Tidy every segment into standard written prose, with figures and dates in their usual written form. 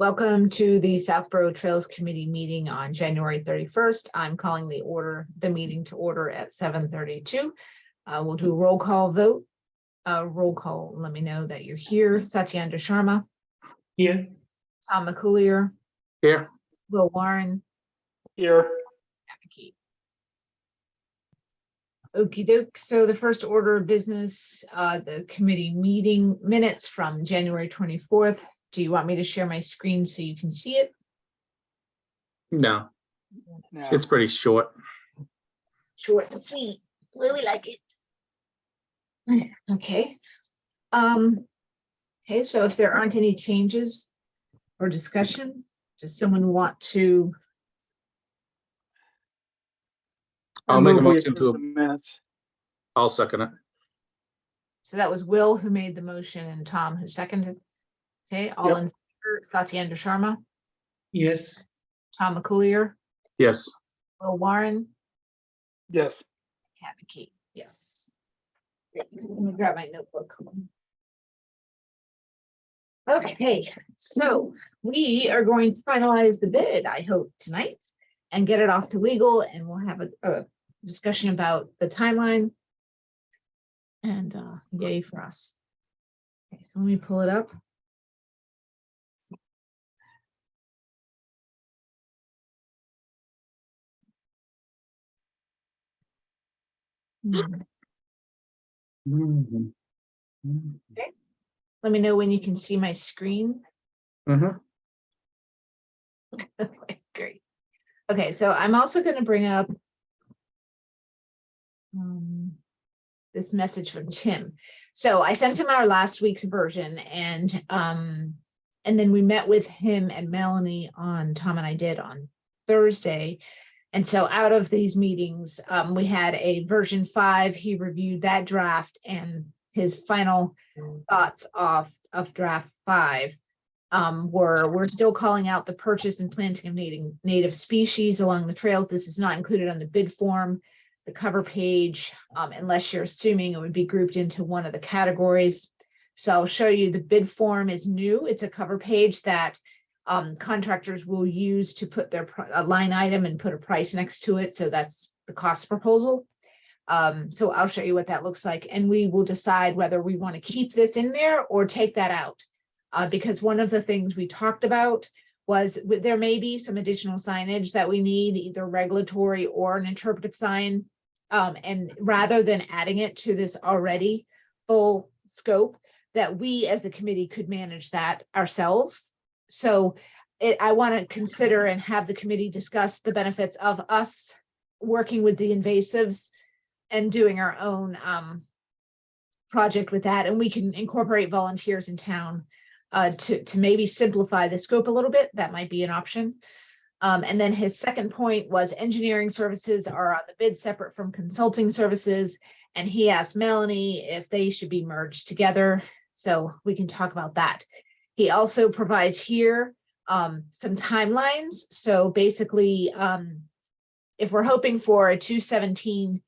Welcome to the Southborough Trails Committee meeting on January 31st. I'm calling the meeting to order at 7:32. We'll do a roll call vote. Roll call, let me know that you're here. Satyendra Sharma. Here. Tom McCoolier. Here. Will Warren. Here. Okie doke. So the first order of business, the committee meeting minutes from January 24th. Do you want me to share my screen so you can see it? No, No. it's pretty short. Short and sweet. Where we like it. Okay. Okay, so if there aren't any changes or discussion, does someone want to? I'll make a move we motion approve to, the minutes. I'll second it. So that was Will who made the motion and Tom who seconded. Okay, all Yep. in favor, Satyendra Sharma, Yes. Tom McCoolier, Yes, Will Warren, Yes. Kathy Key. Yes. Great. Let me grab my notebook. Okay, so we are going to finalize the bid, I hope, tonight and get it off to legal, and we'll have a discussion about the timeline. And yay for us. Okay, so let me pull it up. Mhm. Let me know when you can see my screen. Mhm. Okay, great. Okay, so I'm also going to bring up this message from Tim. So I sent him our last week's version, and then we met with him and Melanie Tom and I did on Thursday. And so out of these meetings, we had a version 5. He reviewed that draft, and his final thoughts of draft 5 we're still calling out the purchase and planting of native species along the trails. This is not included on the bid form, the cover page, unless you're assuming it would be grouped into one of the categories. So I'll show you the bid form is new. It's a cover page that contractors will use to put their a line item and put a price next to it. So that's the cost proposal. So I'll show you what that looks like, and we will decide whether we want to keep this in there or take that out. Because one of the things we talked about was there may be some additional signage that we need, either regulatory or an interpretive sign. And rather than adding it to this already full scope, that we as the committee could manage that ourselves. So I want to consider and have the committee discuss the benefits of us working with the invasives and doing our own project with that. And we can incorporate volunteers in town to maybe simplify the scope a little bit. That might be an option. And then his second point was engineering services are on the bid separate from consulting services. And he asked Melanie if they should be merged together. So we can talk about that. He also provides here some timelines. So basically, if we're hoping for a 2/17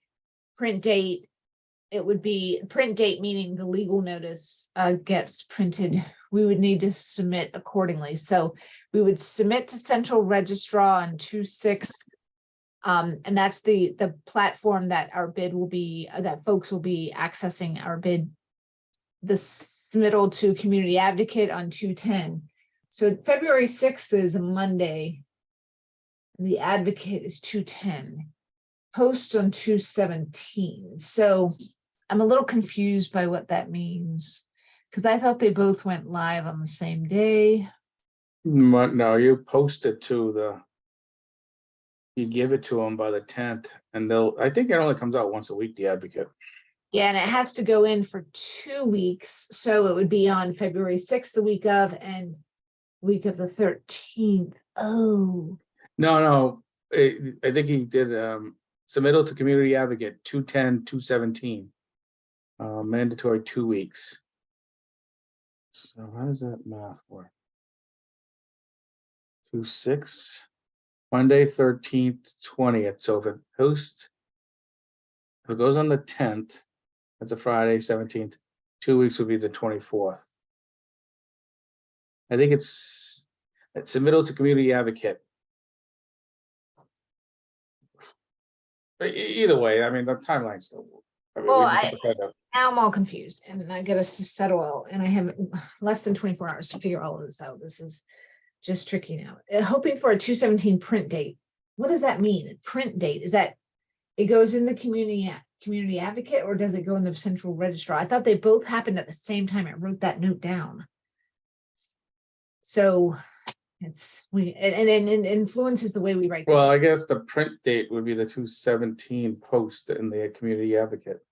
print date, it would be print date, meaning the legal notice gets printed. We would need to submit accordingly. So we would submit to Central Registrar on 2/6. And that's the platform that our bid will be, that folks will be accessing our bid. The submittal to Community Advocate on 2/10. So February 6th is a Monday. The Advocate is 2/10. Post on 2/17. So I'm a little confused by what that means, because I thought they both went live on the same day. No, you post it you give it to them by the 10th, and I think it only comes out once a week, the Advocate. Yeah, and it has to go in for 2 weeks. So it would be on February 6th, the week of, and week of the 13th. Oh. No, I think he did submittal to Community Advocate 2/10, 2/17. Mandatory 2 weeks. So how does that math work? 2/6, Monday 13th, 20th. So if it goes on the 10th, that's a Friday, 17th. 2 weeks would be the 24th. I think it's It's submittal to community advocate. Either way, I mean, the timeline still. I mean, we Well, just have to find out. Now I'm all confused and I gotta settle out and I have less than 24 hours to figure all of this out. This is just tricky now. Hoping for a 2/17 print date. What does that mean? Print date? Is that it goes in the community advocate or does it go in the central registrar? I thought they both happened at the same time. I wrote that note down. So it's and it influences the way we write. Well, I guess the print date would be the 2/17 post in the community advocate.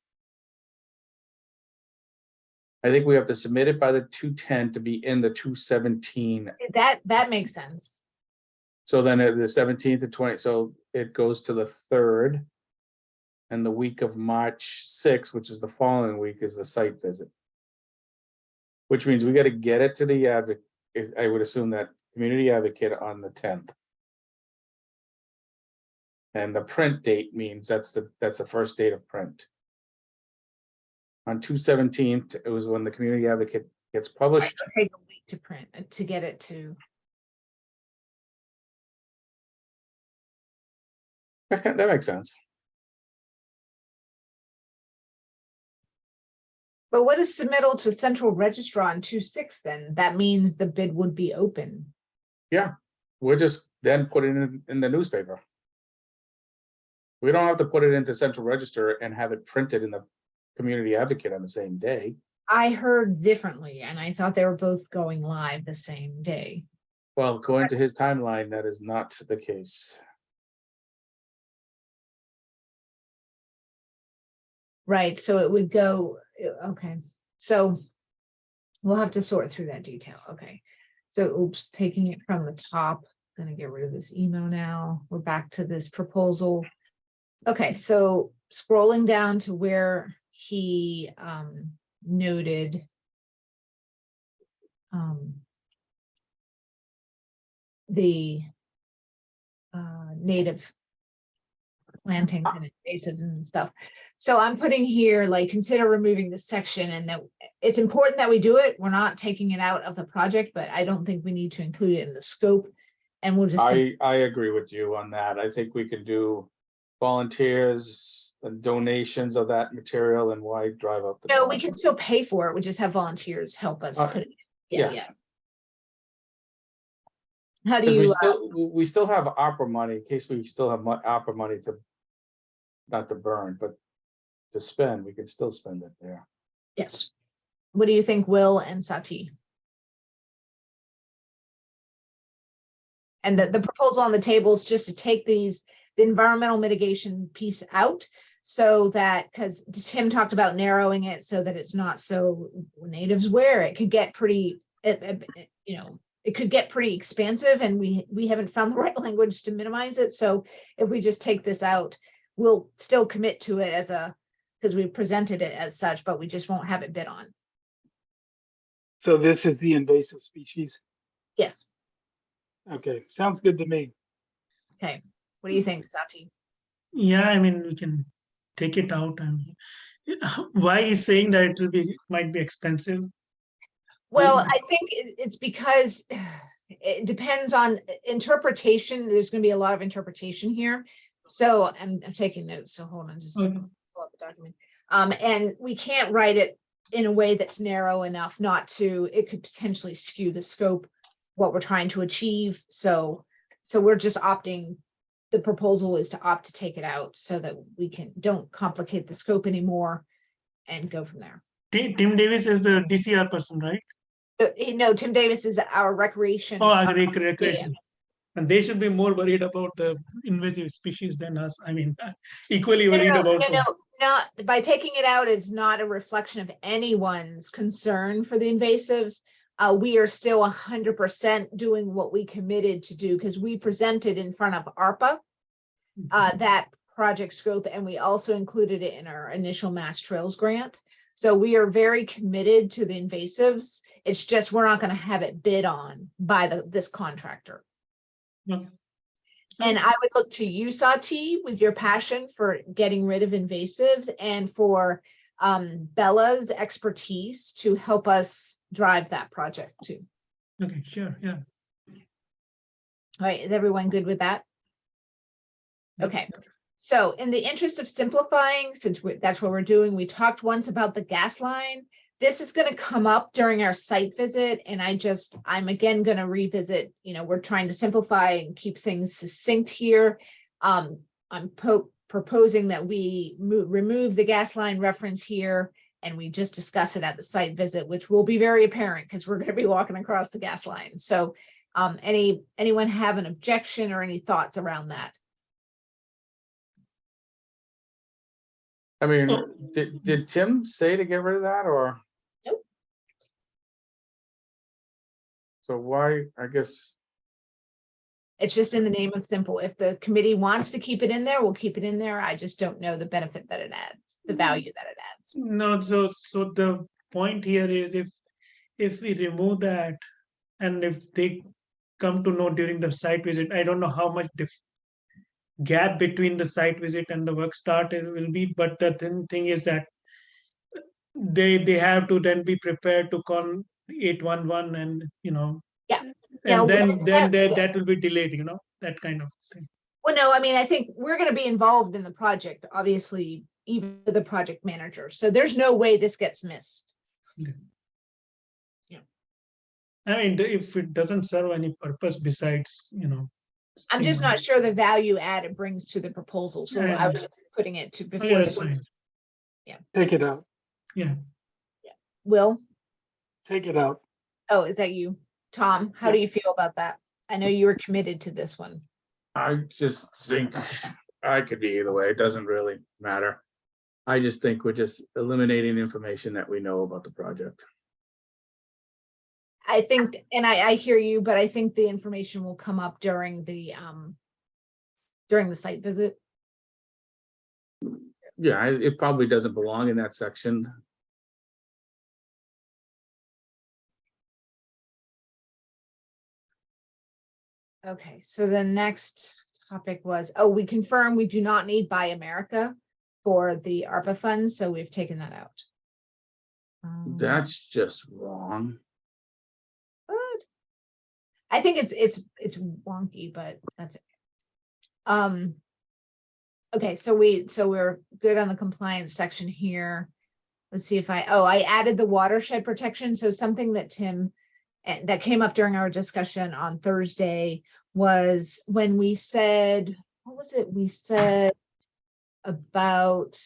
I think we have to submit it by the 2/10 to be in the 2/17. That makes sense. So then the 17th to 20, so it goes to the 3rd. And the week of March 6th, which is the following week, is the site visit. Which means we got to get it to the advocate. I would assume that community advocate on the 10th. And the print date means that's the first date of print. On 2/17, it was when the community advocate gets published. Take a week to print to get it to. That makes sense. But what is submittal to central registrar on 2/6 then? That means the bid would be open. Yeah, we're just then put it in the newspaper. We don't have to put it into central register and have it printed in the community advocate on the same day. I heard differently and I thought they were both going live the same day. Well, according to his timeline, that is not the case. Right, so it would go, okay, so we'll have to sort through that detail, okay. So, oops, taking it from the top, gonna get rid of this email now. We're back to this proposal. Okay, so scrolling down to where he noted the native plantings and invasives and stuff. So I'm putting here, like, consider removing this section and that it's important that we do it. We're not taking it out of the project, but I don't think we need to include it in the scope. And we'll just. I agree with you on that. I think we can do volunteers and donations of that material, and why drive up the No, we cost? can still pay for it. We just have volunteers help us put it. Yeah. How do Because you? we still have opera money in case we still have opera money to not to burn, but to spend. We can still spend it there. Yes. What do you think, Will and Sati? And the proposal on the table is just to take the environmental mitigation piece out so that, because Tim talked about narrowing it so that it's not so natives where it could get pretty, it could get pretty expansive and we haven't found the right language to minimize it. So if we just take this out, we'll still commit to it because we presented it as such, but we just won't have it bid on. So this is the invasive species. Yes. Okay, sounds good to me. Okay. What do you think, Sati? Yeah, I mean, we can take it out. And why he's saying that it might be expensive? Well, I think it's because it depends on interpretation. There's going to be a lot of interpretation here. So I'm taking notes. So hold on, just Okay. pull up the document. And we can't write it in a way that's narrow enough not to, it could potentially skew the scope, what we're trying to achieve. So we're just opting, the proposal is to opt to take it out so that we don't complicate the scope anymore and go from there. Tim Davis is the DCR person, right? No, Tim Davis is our recreation. Oh, recreation. And they should be more worried about the invasive species than us. I mean, equally worried about. No, not by taking it out. It's not a reflection of anyone's concern for the invasives. We are still 100% doing what we committed to do because we presented in front of ARPA that project scope, and we also included it in our initial Mass Trails grant. So we are very committed to the invasives. It's just we're not going to have it bid on by this contractor. Okay. And I would look to you, Sati, with your passion for getting rid of invasives and for Bella's expertise to help us drive that project too. Okay, sure, yeah. All right, is everyone good with that? Okay, so in the interest of simplifying, since that's what we're doing, we talked once about the gas line. This is gonna come up during our site visit, and I'm again gonna revisit, we're trying to simplify and keep things succinct here. I'm proposing that we remove the gas line reference here, and we just discuss it at the site visit, which will be very apparent because we're gonna be walking across the gas line. So anyone have an objection or any thoughts around that? I mean, Oh. did Tim say to get rid of that or? Nope. So why, I guess, It's just in the name of simple. If the committee wants to keep it in there, we'll keep it in there. I just don't know the benefit that it adds, the value that it adds. No, so the point here is if we remove that, and if they come to know during the site visit, I don't know how much gap between the site visit and the work start it will be, but the thing is that they have to then be prepared to call 811 and Yeah. and Yeah, that will be delayed, that kind of thing. Well, no, I mean, I think we're going to be involved in the project, obviously, even the project manager. So there's no way this gets missed. I mean, if it doesn't serve any purpose besides, I'm just not sure the value add it brings to the proposal. So I was just putting it to Oh, before. yeah, the that's fine. Take it out, Yeah. Will, take it out. oh, is that you? Tom, how do you feel about that? I know you were committed to this one. I just think I could be either way. It doesn't really matter. I just think we're just eliminating information that we know about the project. I think, and I hear you, but I think the information will come up during the site visit. Yeah, it probably doesn't belong in that section. Okay, so the next topic was, oh, we confirm we do not need Buy America for the ARPA funds, so we've taken that out. That's just wrong. What? I think it's wonky, but that's it. Okay, so we're good on the compliance section here. Let's see if I added the watershed protection. So something that Tim, that came up during our discussion on Thursday was when we said, what was it? We said about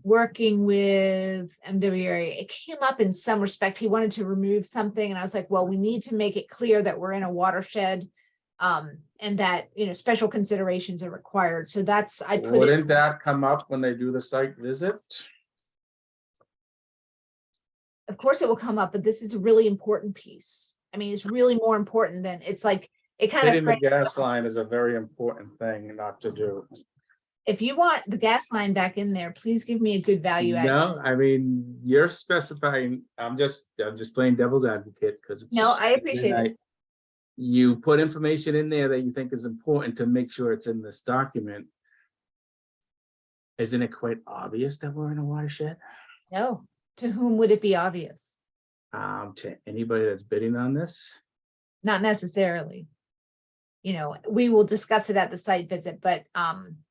working with MWA. It came up in some respect. He wanted to remove something, and I was like, well, we need to make it clear that we're in a watershed, and that special considerations are required. So that's I put it. Wouldn't that come up when they do the site visit? Of course it will come up, but this is a really important piece. I mean, it's really more important than it's like it kind Hitting the of. gas line is a very important thing not to do. If you want the gas line back in there, please give me a good value add. No, I mean, you're specifying, I'm just playing devil's advocate because it's. No, I appreciate it. You put information in there that you think is important to make sure it's in this document. Isn't it quite obvious that we're in a watershed? No, to whom would it be obvious? To anybody that's bidding on this? Not necessarily. We will discuss it at the site visit, but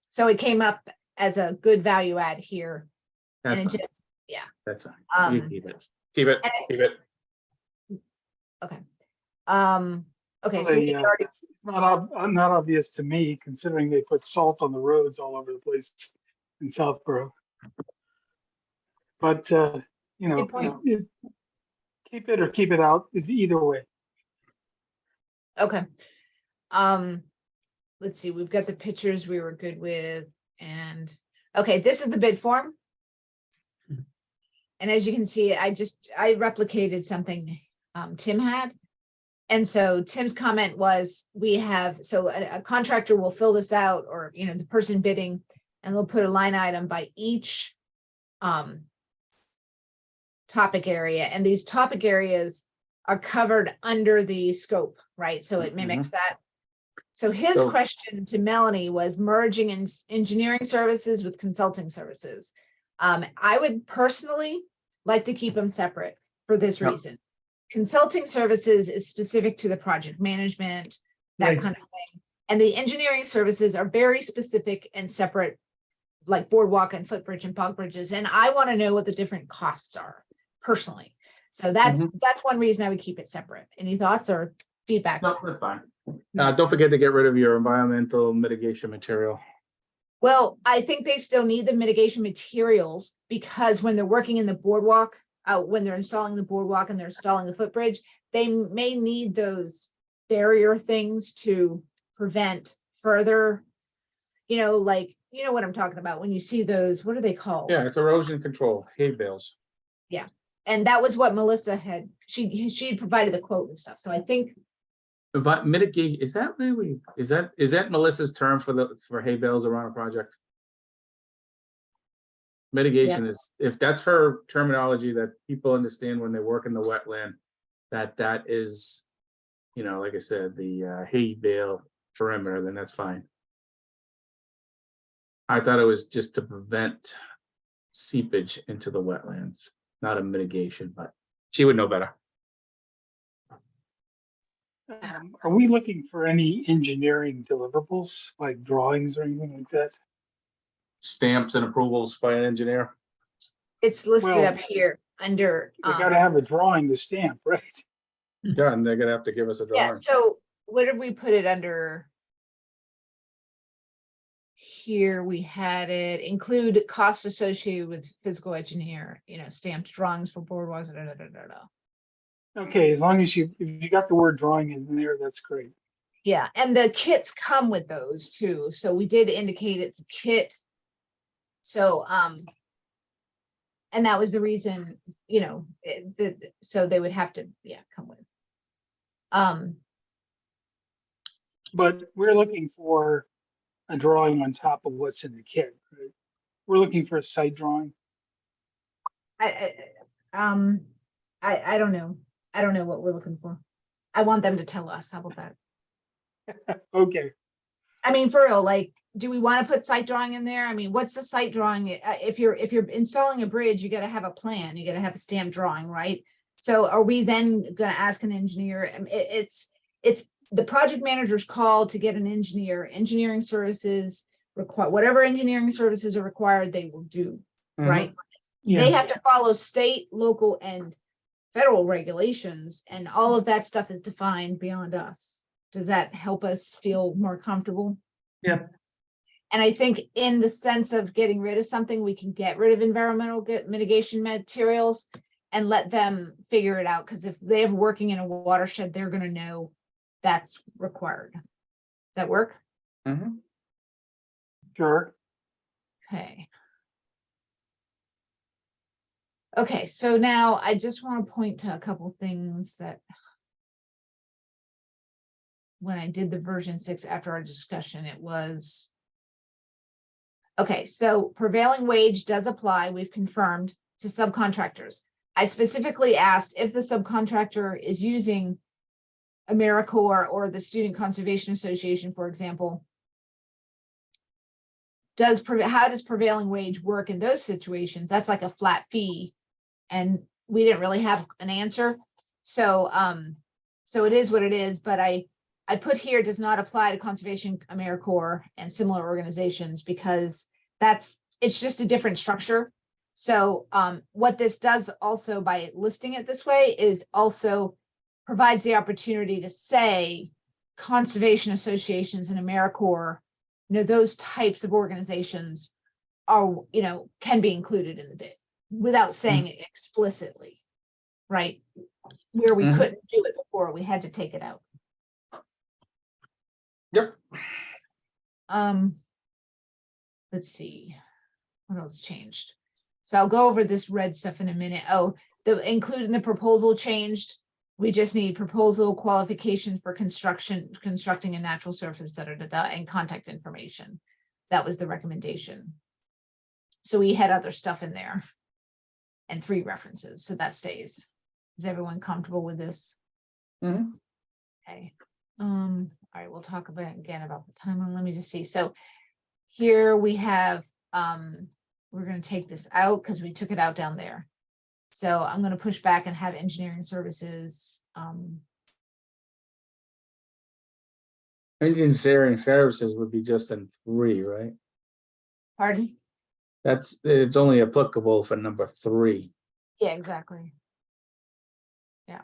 so it came up as a good value add here. That's And it fine. just, yeah. That's fine. You keep it. Keep it. and Keep it. Okay. Okay, so we Well, already, it's not obvious to me, considering they put salt on the roads all over the place in Southborough. But good point. keep it or keep it out is either way. Okay. Let's see, we've got the pictures we were good with, and okay, this is the bid form. And as you can see, I replicated something Tim had. And so Tim's comment was, a contractor will fill this out, or the person bidding, and they'll put a line item by each topic area, and these topic areas are covered under the scope, right? So it mimics that. So his question to Melanie was merging in engineering services with consulting services. I would personally like to keep them separate for this reason. consulting services is specific to the project management, that Right. kind of thing. And the engineering services are very specific and separate, like boardwalk and footbridge and bog bridges. And I want to know what the different costs are personally. So that's one reason I would keep it separate. Any thoughts or feedback? No, that's fine. Don't forget to get rid of your environmental mitigation material. Well, I think they still need the mitigation materials because when they're working in the boardwalk, when they're installing the boardwalk and they're installing the footbridge, they may need those barrier things to prevent further, like, you know what I'm talking about when you see those, what are they called? Yeah, it's erosion control, hay bales. And that was what Melissa had, she provided the quote and stuff. So I think, But mitigate, is that really, is that Melissa's term for hay bales around a project? Mitigation is, if that's her terminology that people understand when they work in the wetland, that is, like I said, the hay bale perimeter, then that's fine. I thought it was just to prevent seepage into the wetlands, not a mitigation, but she would know better. Are we looking for any engineering deliverables, like drawings or anything like that? Stamps and approvals by an engineer. it's listed Well, up here under, They gotta have a drawing to stamp, right? Yeah, and they're gonna have to give us a yeah, drawing. so what did we put it under? Here we had it include costs associated with physical engineer, stamped drawings for boardwalks. Da, da, da, da, da. Okay, as long as if you got the word drawing in there, that's great. Yeah, and the kits come with those too. So we did indicate it's a kit. So, and that was the reason, so they would have to, come with. But we're looking for a drawing on top of what's in the kit, right? We're looking for a site drawing. I don't know. I don't know what we're looking for. I want them to tell us. How about that? Okay, I mean, for real, like, do we want to put site drawing in there? I mean, what's the site drawing? If you're installing a bridge, you got to have a plan. You got to have a stamped drawing, right? So are we then going to ask an engineer? It's the project manager's call to get an engineer. Engineering services require whatever engineering services are required, they will do, right? They have to follow state, local, and federal regulations, and all of that stuff is defined beyond us. Does that help us feel more comfortable? Yeah. And I think in the sense of getting rid of something, we can get rid of environmental mitigation materials and let them figure it out. Because if they're working in a watershed, they're going to know that's required. Does that work? Mhm. sure. Okay. Okay, so now I just want to point to a couple things that when I did the version 6 after our discussion, it was. Okay, so prevailing wage does apply, we've confirmed, to subcontractors. I specifically asked if the subcontractor is using AmeriCorps or the Student Conservation Association, for example. How does prevailing wage work in those situations? That's like a flat fee. And we didn't really have an answer. So, so it is what it is, but I put here does not apply to Conservation AmeriCorps and similar organizations because it's just a different structure. So what this does also by listing it this way is also provides the opportunity to say conservation associations and AmeriCorps, those types of organizations are, can be included in the bid without saying it explicitly, right? Where we couldn't do it before, we had to take it out. Yep. Let's see, what else changed? So I'll go over this red stuff in a minute. Oh, the including the proposal changed. We just need proposal qualifications for constructing a natural surface, and contact information. That was the recommendation. So we had other stuff in there and 3 references, so that stays. Is everyone comfortable with this? Mhm. Okay. All right, we'll talk again about the timeline. Let me just see. So here we have, we're going to take this out because we took it out down there. So I'm gonna push back and have engineering services, Engineering services would be just in 3, right? pardon? It's only applicable for number 3. Yeah, exactly. Yeah.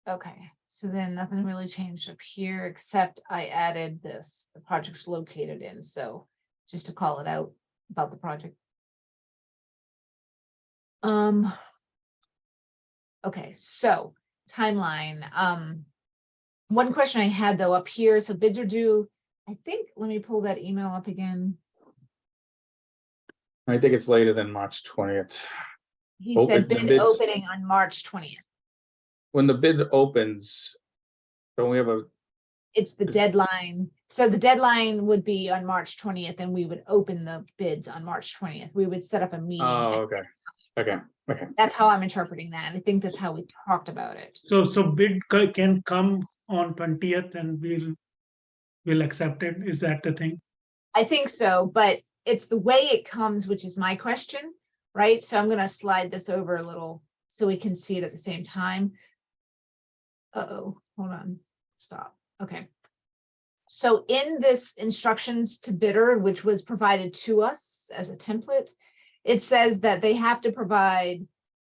Okay, so then nothing really changed up here, except I added this, the project's located in, so just to call it out about the project. Okay, so timeline, one question I had though up here, so bids are due, I think, let me pull that email up again. I think it's later than March 20th. He Oh, said the bid bids- opening on March 20th. When the bid opens, don't we have a, It's the Is- deadline. So the deadline would be on March 20th and we would open the bids on March 20th. We would set up a meeting. oh, at- okay, okay. That's how I'm interpreting that. I think that's how we talked about it. So bid can come on 20th and we'll accept it. Is that the thing? I think so, but it's the way it comes, which is my question, right? So I'm gonna slide this over a little so we can see it at the same time. Uh-oh, hold on, stop, okay. So in this instructions to bidder, which was provided to us as a template, it says that they have to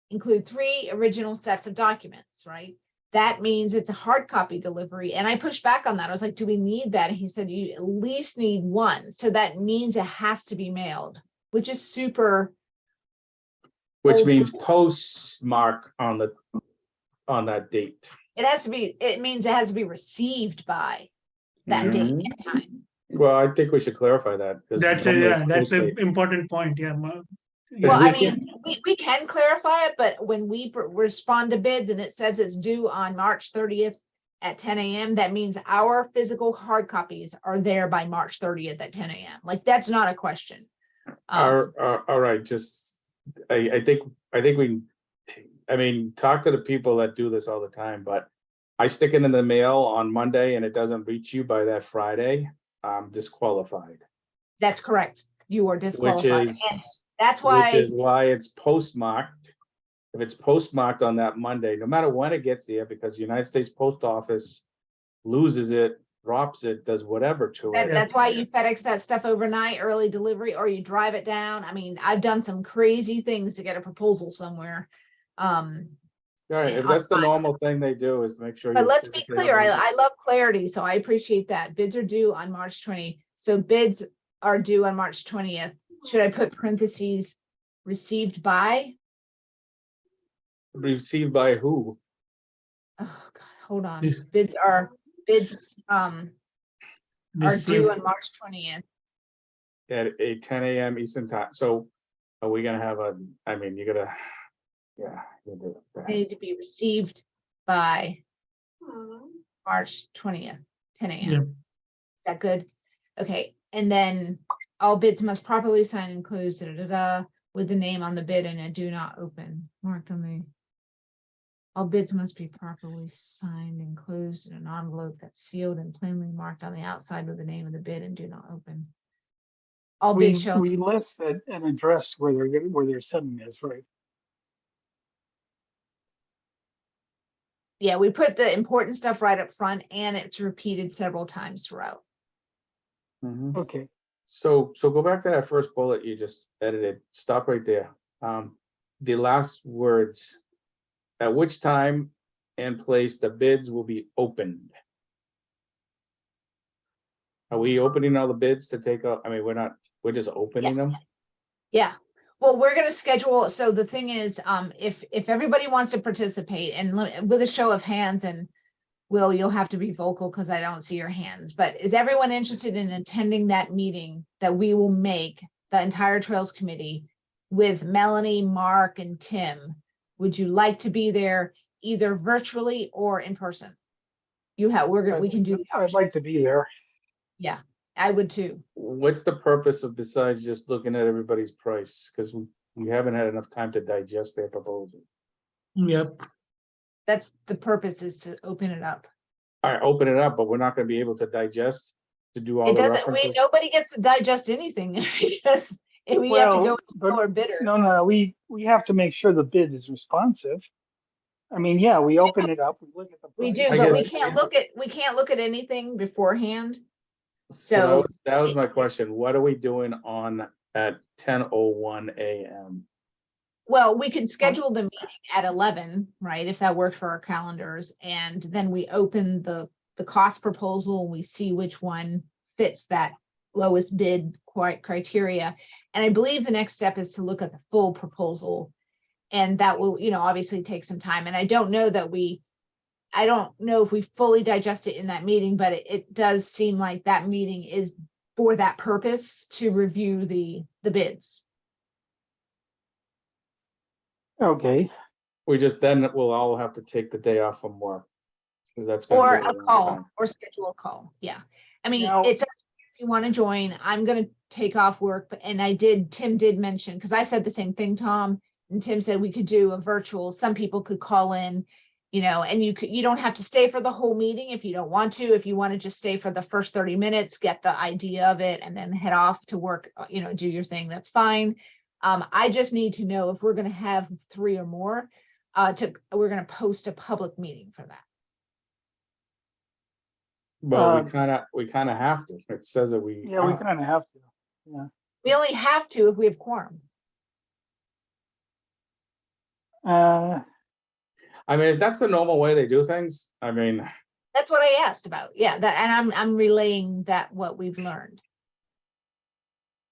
include 3 original sets of documents, right? That means it's a hard copy delivery. And I pushed back on that. I was like, do we need that? And he said, you at least need 1. So that means it has to be mailed, which is super, Which old means school. postmark on that date. it means it has to be received by that date Mhm. and time. Well, I think we should clarify that. 'cause That's normally yeah, it's that's an post date. important point. Yeah. Well, we I can't- mean, we can clarify it, but when we respond to bids and it says it's due on March 30th at 10 a.m., that means our physical hard copies are there by March 30th at 10 a.m. Like, that's not a question. All right, just, I think talk to the people that do this all the time, but I stick it in the mail on Monday and it doesn't reach you by that Friday, I'm disqualified. That's correct. You are Which disqualified. And is, that's which why, is why it's postmarked. If it's postmarked on that Monday, no matter when it gets there, because the United States Post Office loses it, drops it, does whatever to it. that's why you FedEx that stuff overnight, early delivery, or you drive it down. I mean, I've done some crazy things to get a proposal somewhere. All right, if on that's the time. normal thing they do is make sure. But you let's be physically clear, have it. I love clarity, so I appreciate that. Bids are due on March 20. So bids are due on March 20th. Should I put parentheses received by? Received by who? Oh God, hold on. This- Bids are This due on March 20th. At 10 a.m. Eastern time, so are we gonna have you gotta, yeah. you do that. They need to be received by March 20th, 10 a.m. Yep. Is that good? Okay, and then all bids must properly sign and close with the name on the bid and a do not open marked on the. All bids must be properly signed and closed in an envelope that's sealed and plainly marked on the outside with the name of the bid and do not open. All We, bids shall, we listed an address where they're sending this, right? yeah, we put the important stuff right up front and it's repeated several times throughout. Mhm. Okay, So go back to that first bullet you just edited, stop right there. The last words, at which time and place the bids will be opened. Are we opening all the bids to take up, we're just opening them? Yeah, well, we're gonna schedule, so the thing is, if everybody wants to participate and with a show of hands, and Will, you'll have to be vocal because I don't see your hands, but is everyone interested in attending that meeting that we will make, the entire Trails Committee with Melanie, Mark, and Tim? Would you like to be there either virtually or in person? We can do. the I'd option. like to be there. Yeah, I would too. What's the purpose of, besides just looking at everybody's price? Because we haven't had enough time to digest their proposal. Yep. That's the purpose, is to open it up. All right, open it up, but we're not gonna be able to digest, to do all It the doesn't, references. nobody gets to digest anything because And we have to go Well, with but lower bidder. no, we have to make sure the bid is responsive. I mean, yeah, we open it up, we look at the We price. do, I but we guess- can't look at anything beforehand. So So- that was my question. What are we doing on at 10:01 a.m.? Well, we could schedule the meeting at 11, right, if that worked for our calendars, and then we open the cost proposal, we see which one fits that lowest bid criteria. And I believe the next step is to look at the full proposal. And that will, obviously take some time. And I don't know if we fully digest it in that meeting, but it does seem like that meeting is for that purpose, to review the bids. Okay, We just then we'll all have to take the day off from work. Because that's. gonna Or take a long call, time. or schedule a call, yeah. I mean, Now- it's up to you if you want to join, I'm gonna take off work, and Tim did mention, because I said the same thing, Tom, and Tim said we could do a virtual, some people could call in, and you don't have to stay for the whole meeting if you don't want to. If you want to just stay for the first 30 minutes, get the idea of it, and then head off to work, do your thing, that's fine. I just need to know if we're gonna have 3 or more, we're gonna post a public meeting for that. Well, we kind of have to. It says that we. yeah, we kind of have to, yeah. We only have to if we have quorum. I mean, if that's the normal way they do things, I mean, That's what I asked about. Yeah, and I'm relaying that what we've learned.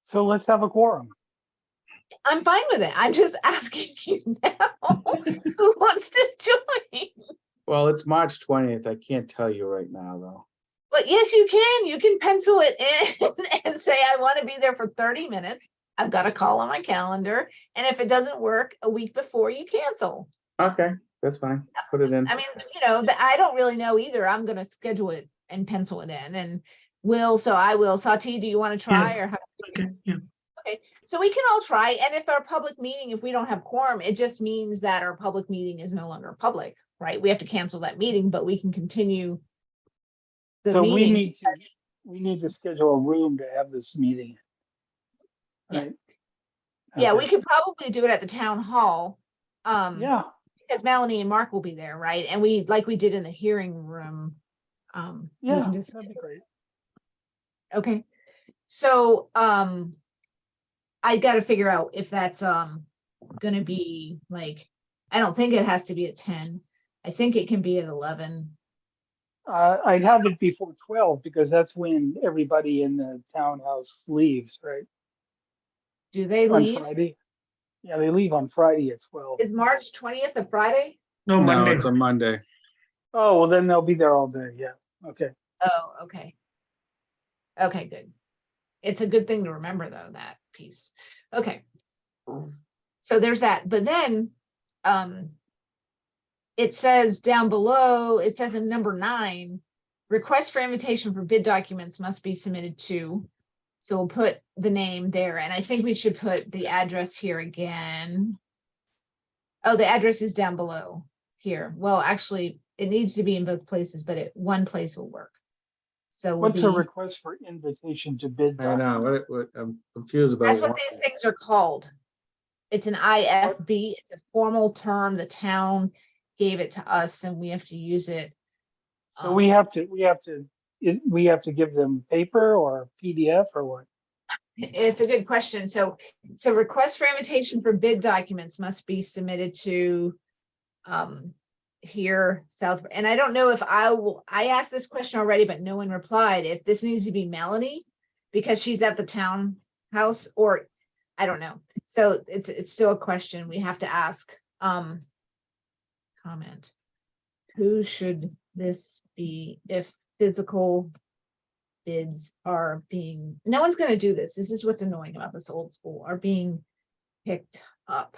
So let's have a quorum. I'm fine with it. I'm just asking you now who wants to join. well, it's March 20th. I can't tell you right now, though. But yes, you can. You can pencil it in and say, I want to be there for 30 minutes. I've got a call on my calendar. And if it doesn't work a week before, you cancel. Okay, that's fine. Put it in. I mean, I don't really know either. I'm going to schedule it and pencil it in. And I will. Sati, do you want to try? Yes. Or how? Okay, yeah. So we can all try, and if our public meeting, if we don't have quorum, it just means that our public meeting is no longer public, right? We have to cancel that meeting, but we can continue the So we meeting. need to schedule a room to have this meeting. Yeah. Right? Yeah, Okay. we could probably do it at the town hall. Yeah, Because Melanie and Mark will be there, right? And like we did in the hearing room. We yeah, can just, that'd be great. okay. So, I gotta figure out if that's, gonna be like, I don't think it has to be at 10. I think it can be at 11. I'd have it before 12 because that's when everybody in the townhouse leaves, right? Do they On leave? Friday. Yeah, they leave on Friday at 12. Is March 20th a Friday? No, No, Monday. it's a Monday. Oh, well, then they'll be there all day. Yeah, okay. Oh, okay. Okay, good. It's a good thing to remember though, that piece. Okay. So there's that, but then, it says down below, it says in number 9, request for invitation for bid documents must be submitted to. So we'll put the name there, and I think we should put the address here again. Oh, the address is down below here. Well, actually, it needs to be in both places, but one place will work. So we'll What's a be- request for invitation to bid? I know. What I'm confused about. That's what these things are called. It's an IFB. It's a formal term. The town gave it to us and we have to use it. So we have to give them paper or PDF or what? It's a good question. So request for invitation for bid documents must be submitted to here, South. And I don't know if I asked this question already, but no one replied. If this needs to be Melanie because she's at the townhouse, or I don't know. So it's still a question we have to ask. Comment. Who should this be if physical bids are being, no one's going to do this. This is what's annoying about this old school, are being picked up.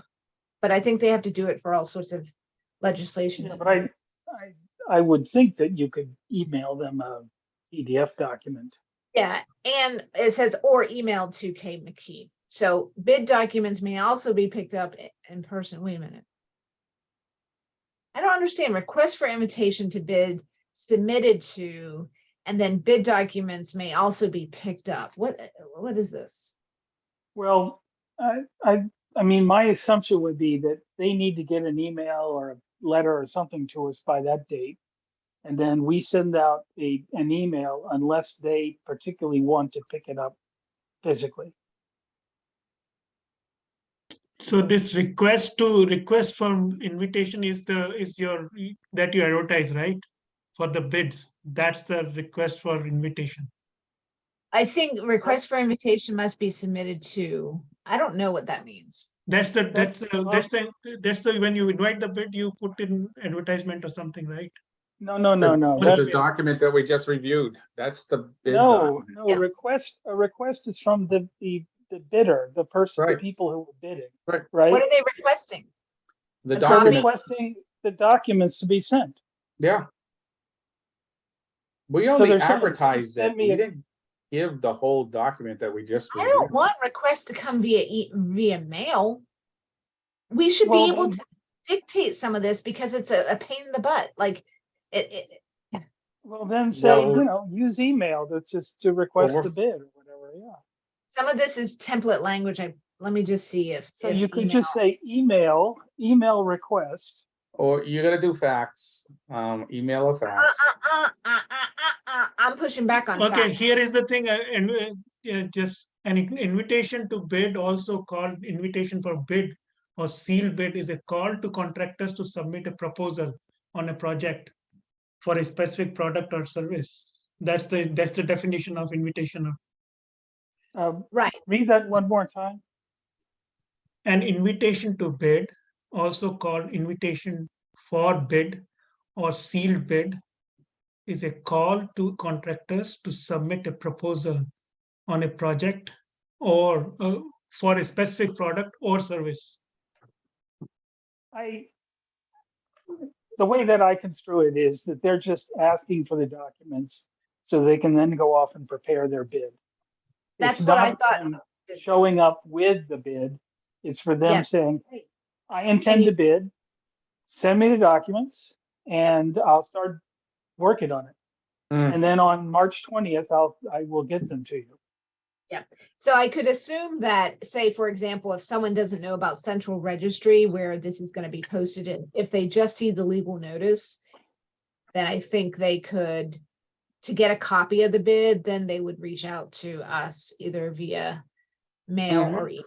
But I think they have to do it for all sorts of legislation. Yeah, but I would think that you could email them a PDF document. Yeah, and it says or emailed to Kay McKee. So bid documents may also be picked up in person. Wait a minute. I don't understand. Request for invitation to bid submitted to, and then bid documents may also be picked up. What is this? Well, I mean, my assumption would be that they need to get an email or a letter or something to us by that date. And then we send out an email unless they particularly want to pick it up physically. So this request for invitation is your that you advertise, right? For the bids, that's the request for invitation. I think request for invitation must be submitted to, I don't know what that means. That's That's- when you invite the bid, you put in advertisement or something, right? No. The document that we just reviewed, that's the bid No, document. no, Yeah. a request is from the bidder, the person, the Right. people who are bidding, Right. right? What are they requesting? The A They're copy? document, requesting the documents to be sent. yeah. We So only they're saying, advertised "Send that, me we a-" didn't give the whole document that we just I don't reviewed. want requests to come via mail. We should Well, be able then- to dictate some of this because it's a pain in the butt, like it. Well, then say, Well- use email to request Or- the bid or whatever, yeah. Some of this is template language. Let me just see if. So if you could email- just say email request. Or you gotta do fax, email or fax. I'm pushing back on Okay, fax. here is the thing, just an invitation to bid, also called invitation for bid or sealed bid, is a call to contractors to submit a proposal on a project for a specific product or service. That's the definition of invitation. Right, Read that one more time. An invitation to bid, also called invitation for bid or sealed bid, is a call to contractors to submit a proposal on a project or for a specific product or service. The way that I construe it is that they're just asking for the documents so they can then go off and prepare their bid. That's It's what I not thought. them showing up with the bid. It's for them Yes. saying, hey, I intend to bid, send me the documents and I'll start working on it. Hmm. And then on March 20th, I will get them to you. So I could assume that, say, for example, if someone doesn't know about central registry where this is going to be posted in, if they just see the legal notice, then I think they could, to get a copy of the bid, then they would reach out to us either via mail Mhm. or email.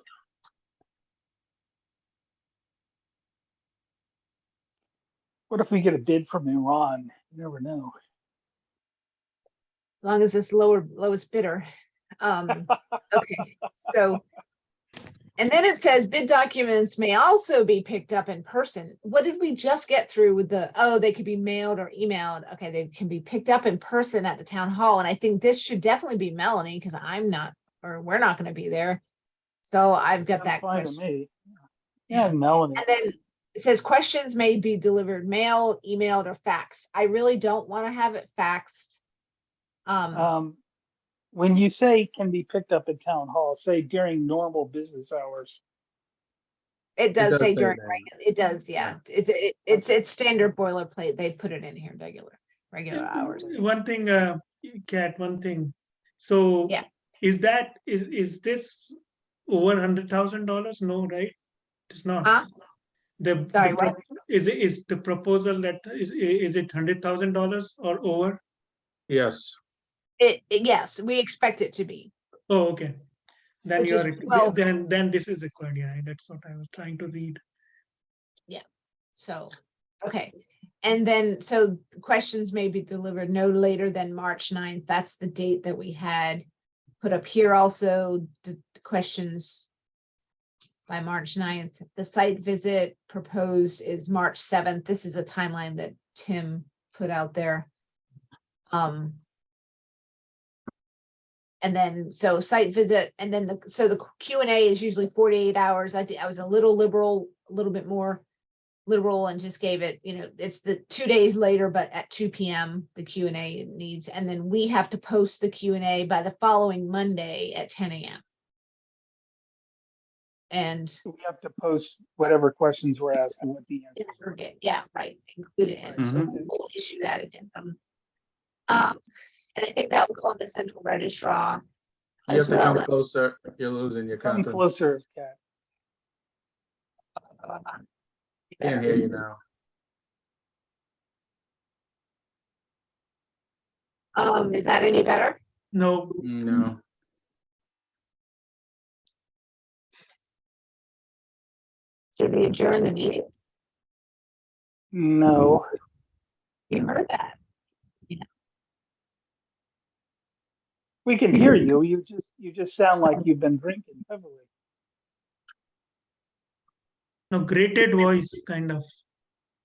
What if we get a bid from Iran? You never know. As long as it's lowest bidder. Okay, so. And then it says bid documents may also be picked up in person. What did we just get through with they could be mailed or emailed. Okay, they can be picked up in person at the town hall. And I think this should definitely be Melanie because we're not going to be there. So I've got that Sounds fine to question. me. Yeah, Melanie. And then it says questions may be delivered mail, emailed, or faxed. I really don't want to have it faxed. When you say can be picked up at town hall, say during normal business hours. It does does say say during, that. it does, yeah. It's standard boilerplate. They put it in here, regular hours. One thing, Kat, one thing. So Yeah. is this over $100,000? No, right? It's not. Huh? Sorry, what? Is the proposal that is it $100,000 or over? Yes, Yes, we expect it to be. Oh, okay. Then Which is- then this is required. Yeah, that's what I was trying to read. So, okay. And then, so questions may be delivered no later than March 9th. That's the date that we had put up here also, the questions by March 9th. The site visit proposed is March 7th. This is a timeline that Tim put out there. And then, so site visit, and then the Q&A is usually 48 hours. I was a little liberal, a little bit more liberal and just gave it, it's the 2 days later, but at 2 p.m. the Q&A needs, and then we have to post the Q&A by the following Monday at 10 a.m. And We have to post whatever questions we're asking with the answer. yeah, right, include it in, so we'll issue that addendum. And I think that will go on the central registrar. You have to come Well, closer. You're losing your Come content. closer, Cat. Can't hear you now. Is that any better? No, No. Should we adjourn the meeting? No, You heard that. we can hear you. You just sound like you've been drinking heavily. no, grated voice kind of.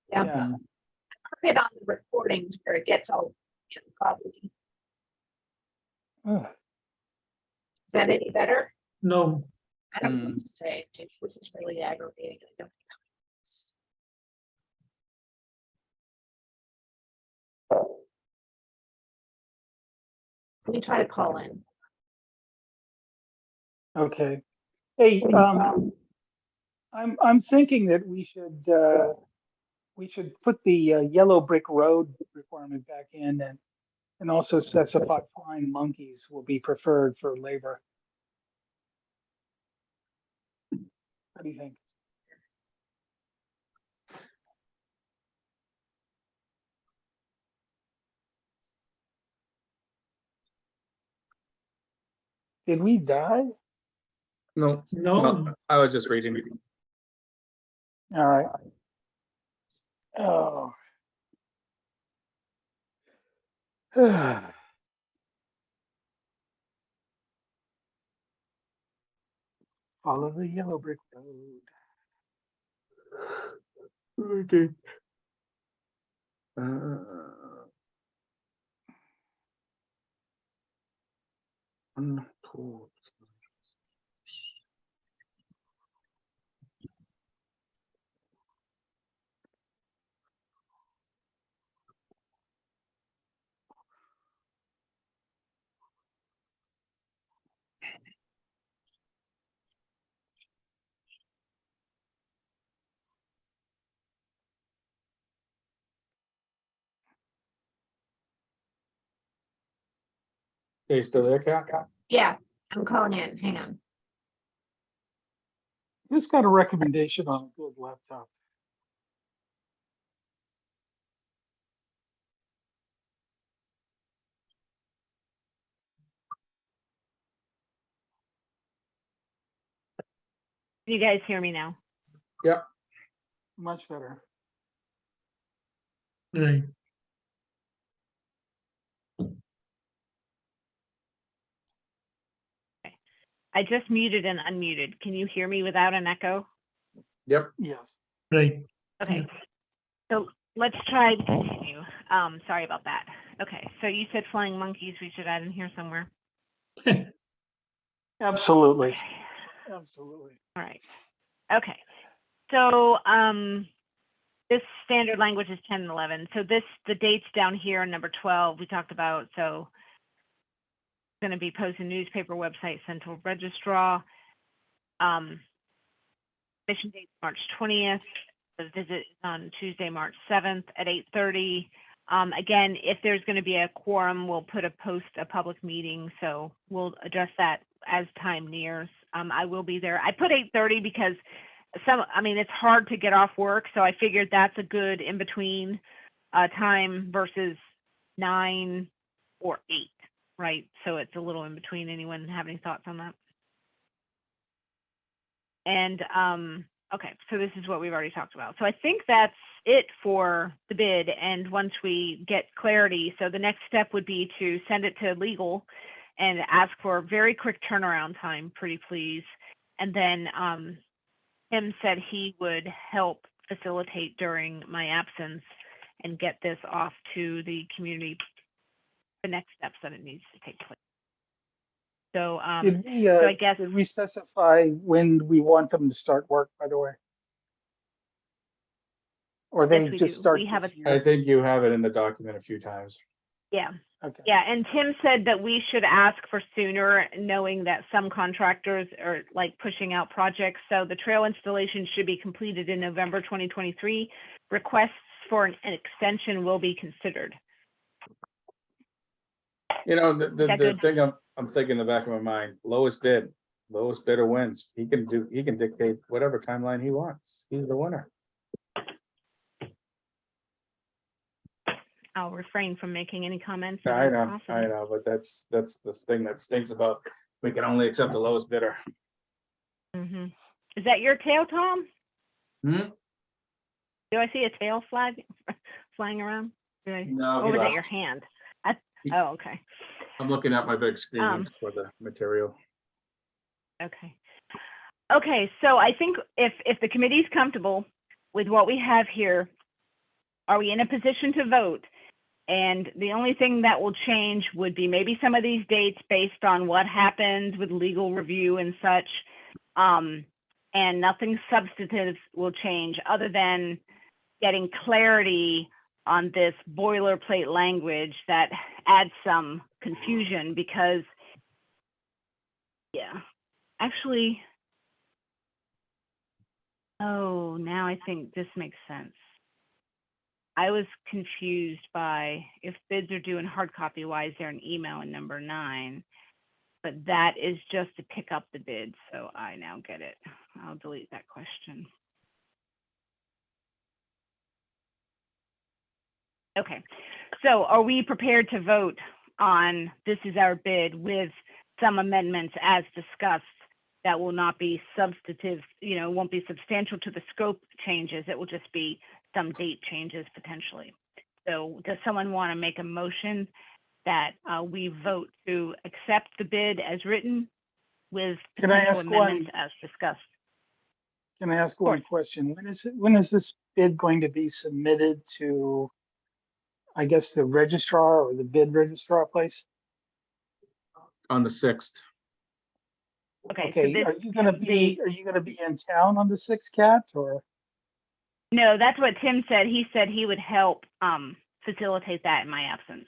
Yeah. Yeah. It on the recordings where it gets all probably. Ugh. Is that any better? No, I don't know what to say. This is really aggravating. I don't. Let me try to call in. Okay. Hey, I'm thinking that we should put the yellow brick road requirement back in and also specify flying monkeys will be preferred for labor. What do you think? Did we die? No. no, I was just reading. All right. Oh. Follow the yellow brick road. Okay. Untold. Okay, still there, Kat? Yeah, I'm calling in. Hang on. Just got a recommendation on a good laptop. Can you guys hear me now? Yep. Much better. right. I just muted and unmuted. Can you hear me without an echo? Yep. Yes. Right. Okay. So let's try to continue. Sorry about that. Okay. So you said flying monkeys we should add in here somewhere. Absolutely. Okay. Absolutely. All right. Okay. So this standard language is 10 and 11. So the dates down here on number 12 we talked about. So going to be posted newspaper website, central registrar. Mission date March 20th. The visit is on Tuesday, March 7th at 8:30. Again, if there's going to be a quorum, we'll put a public meeting. So we'll address that as time nears. I will be there. I put 8:30 because it's hard to get off work. So I figured that's a good in between time versus 9 or 8. Right, so it's a little in between. Anyone have any thoughts on that? And okay, so this is what we've already talked about. So I think that's it for the bid. And once we get clarity, so the next step would be to send it to legal and ask for a very quick turnaround time, pretty please. And then Tim said he would help facilitate during my absence and get this off to the community, the next steps that it needs to take place. So, Did we, so I guess did we specify when we want them to start work, by the way? Or they yes, we just do. start We have this a, year? I think you have it in the document a few times. yeah. Okay. Yeah, and Tim said that we should ask for sooner, knowing that some contractors are like pushing out projects. So the trail installation should be completed in November 2023. Requests for an extension will be considered. You know, the that good? thing I'm thinking in the back of my mind, lowest bidder wins. He can dictate whatever timeline he wants. He's the winner. I'll refrain from making any comments. I about know, possible. but that's this thing that stinks about, we can only accept the lowest bidder. Mhm. Is that your tail, Tom? Hmm? Do I see a tail flying around? No, Or he was that left. your hand? He- Oh, okay. I'm looking at my big screen Um, for the material. Okay. Okay, so I think if the committee's comfortable with what we have here, are we in a position to vote? And the only thing that will change would be maybe some of these dates based on what happens with legal review and such. And nothing substantive will change other than getting clarity on this boilerplate language that adds some confusion because, yeah, actually, oh, now I think this makes sense. I was confused by if bids are due in hard copy, why is there an email in number 9? But that is just to pick up the bid, so I now get it. I'll delete that question. Okay, so are we prepared to vote on this is our bid with some amendments as discussed that will not be substantive, won't be substantial to the scope changes. It will just be some date changes potentially. So does someone want to make a motion that we vote to accept the bid as written with Can I potential ask one- amendments as discussed? Can I ask course. one question? When is this bid going to be submitted to, I guess, the registrar or the bid registrar place? On the 6th. Okay, Okay, so are you gonna be in town on the 6th, Kat, or? no, that's what Tim said. He said he would help facilitate that in my absence.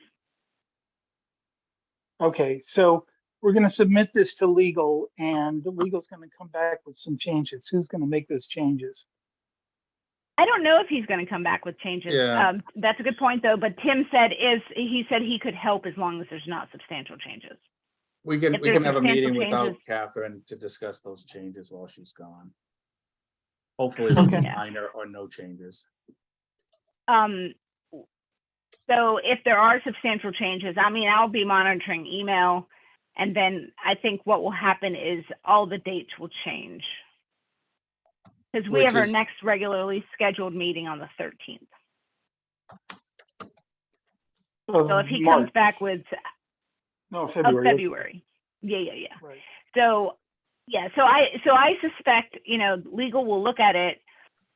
Okay, so we're gonna submit this to legal and the legal's gonna come back with some changes. Who's gonna make those changes? I don't know if he's going to come back with changes. Yeah. That's a good point, though. But Tim said he said he could help as long as there's not substantial changes. We can If there's have a substantial meeting without changes- Catherine to discuss those changes while she's gone. Hopefully, there'll be Okay. minor or no changes. So if there are substantial changes, I mean, I'll be monitoring email, and then I think what will happen is all the dates will change. Because we Which have our is- next regularly scheduled meeting on the 13th. So if he comes back with No, of February. February. Yeah. Right. So, yeah, so I suspect, legal will look at it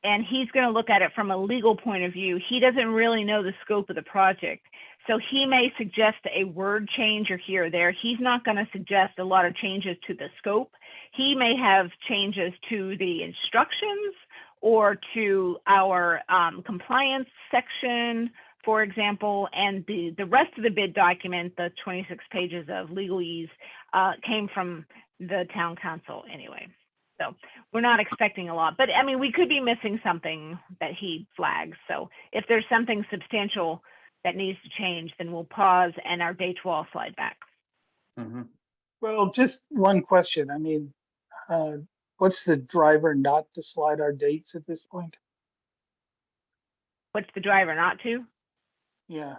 and he's going to look at it from a legal point of view. He doesn't really know the scope of the project. So he may suggest a word change or here or there. He's not going to suggest a lot of changes to the scope. He may have changes to the instructions or to our compliance section, for example, and the rest of the bid document, the 26 pages of legalese, came from the town council anyway. So we're not expecting a lot, but I mean, we could be missing something that he flags. So if there's something substantial that needs to change, then we'll pause and our dates will all slide back. Mhm. Well, just one question. I mean, what's the driver not to slide our dates at this point? What's the driver not to? Yeah.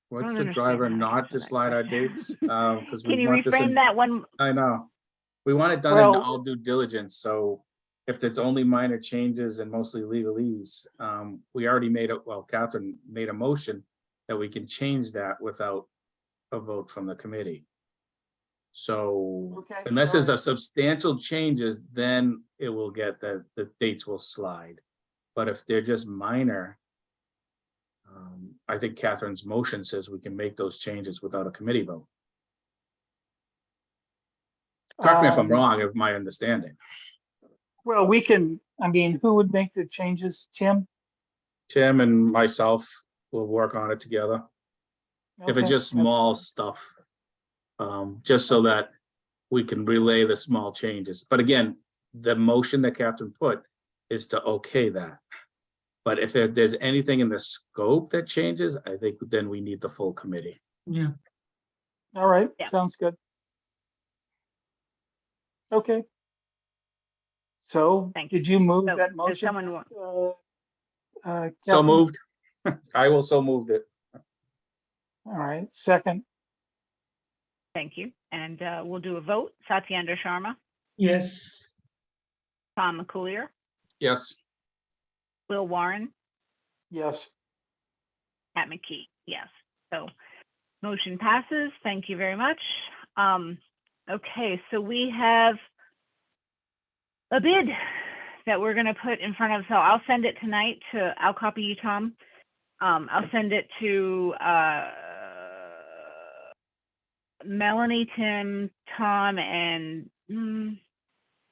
What's don't the driver understand how to not answer to that slide our question. dates? Because Can we you want this reframe in, that one? I know. We want it done in Well- all due diligence, so if it's only minor changes and mostly legalese, we already Catherine made a motion that we can change that without a vote from the committee. So Okay, unless there's all a substantial changes, then it will get the dates will slide. But if they're just minor, I think Catherine's motion says we can make those changes without a committee vote. Correct me if I'm wrong, of my understanding. Well, who would make the changes? Tim? Tim and myself will work on it together. If it's Okay, just small stuff. Just so that we can relay the small changes. But again, the motion that Catherine put is to okay that. But if there's anything in the scope that changes, I think then we need the full committee. Yeah. All right, Yeah. sounds good. Okay. So Thank you. did you move So that does motion? someone want, So Captain? moved. I will so moved it. All right, second, thank you. And we'll do a vote. Satyendra Sharma, Yes. Tom McCoolier, Yes. Will Warren, yes. Pat McKee, yes. So motion passes. Thank you very much. Okay, so we have a bid that we're gonna put in front of, so I'll send it tonight to, I'll copy you, Tom. I'll send it to Melanie, Tim, Tom, and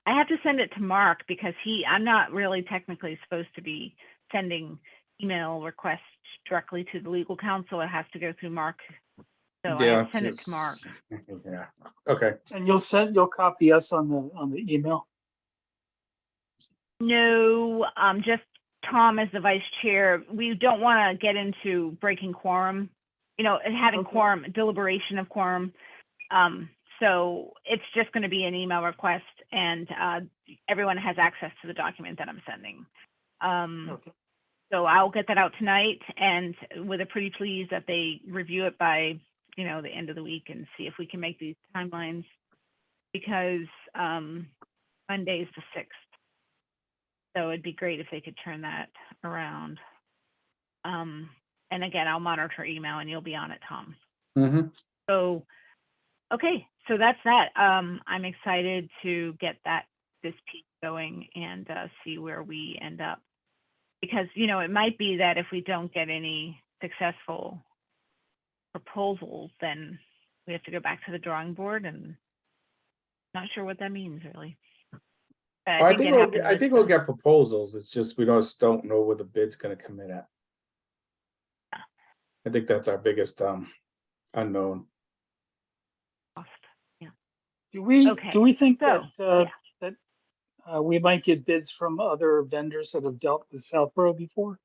I have to send it to Mark because I'm not really technically supposed to be sending email requests directly to the legal counsel. It has to go through Mark. So I have to send it to Mark. Yeah, okay. And you'll copy us on the email? No, just Tom as the vice chair. We don't want to get into breaking quorum, and having Okay. quorum, deliberation of quorum. So it's just going to be an email request, and everyone has access to the document that I'm sending. Okay. So I'll get that out tonight, and with a pretty please that they review it by, the end of the week and see if we can make these timelines, because Monday is the 6th. So it'd be great if they could turn that around. And again, I'll monitor email and you'll be on it, Tom. Mm-hmm. So, okay, so that's that. I'm excited to get this piece going and see where we end up. Because, it might be that if we don't get any successful proposals, then we have to go back to the drawing board, and not sure what that means really. But I think it happened I with think we'll get proposals. It's just we just don't know where the bid's gonna come in at. I think that's our biggest unknown. cost. Yeah. Do we Okay, think so, that we might get bids from other vendors that have dealt with Southborough before?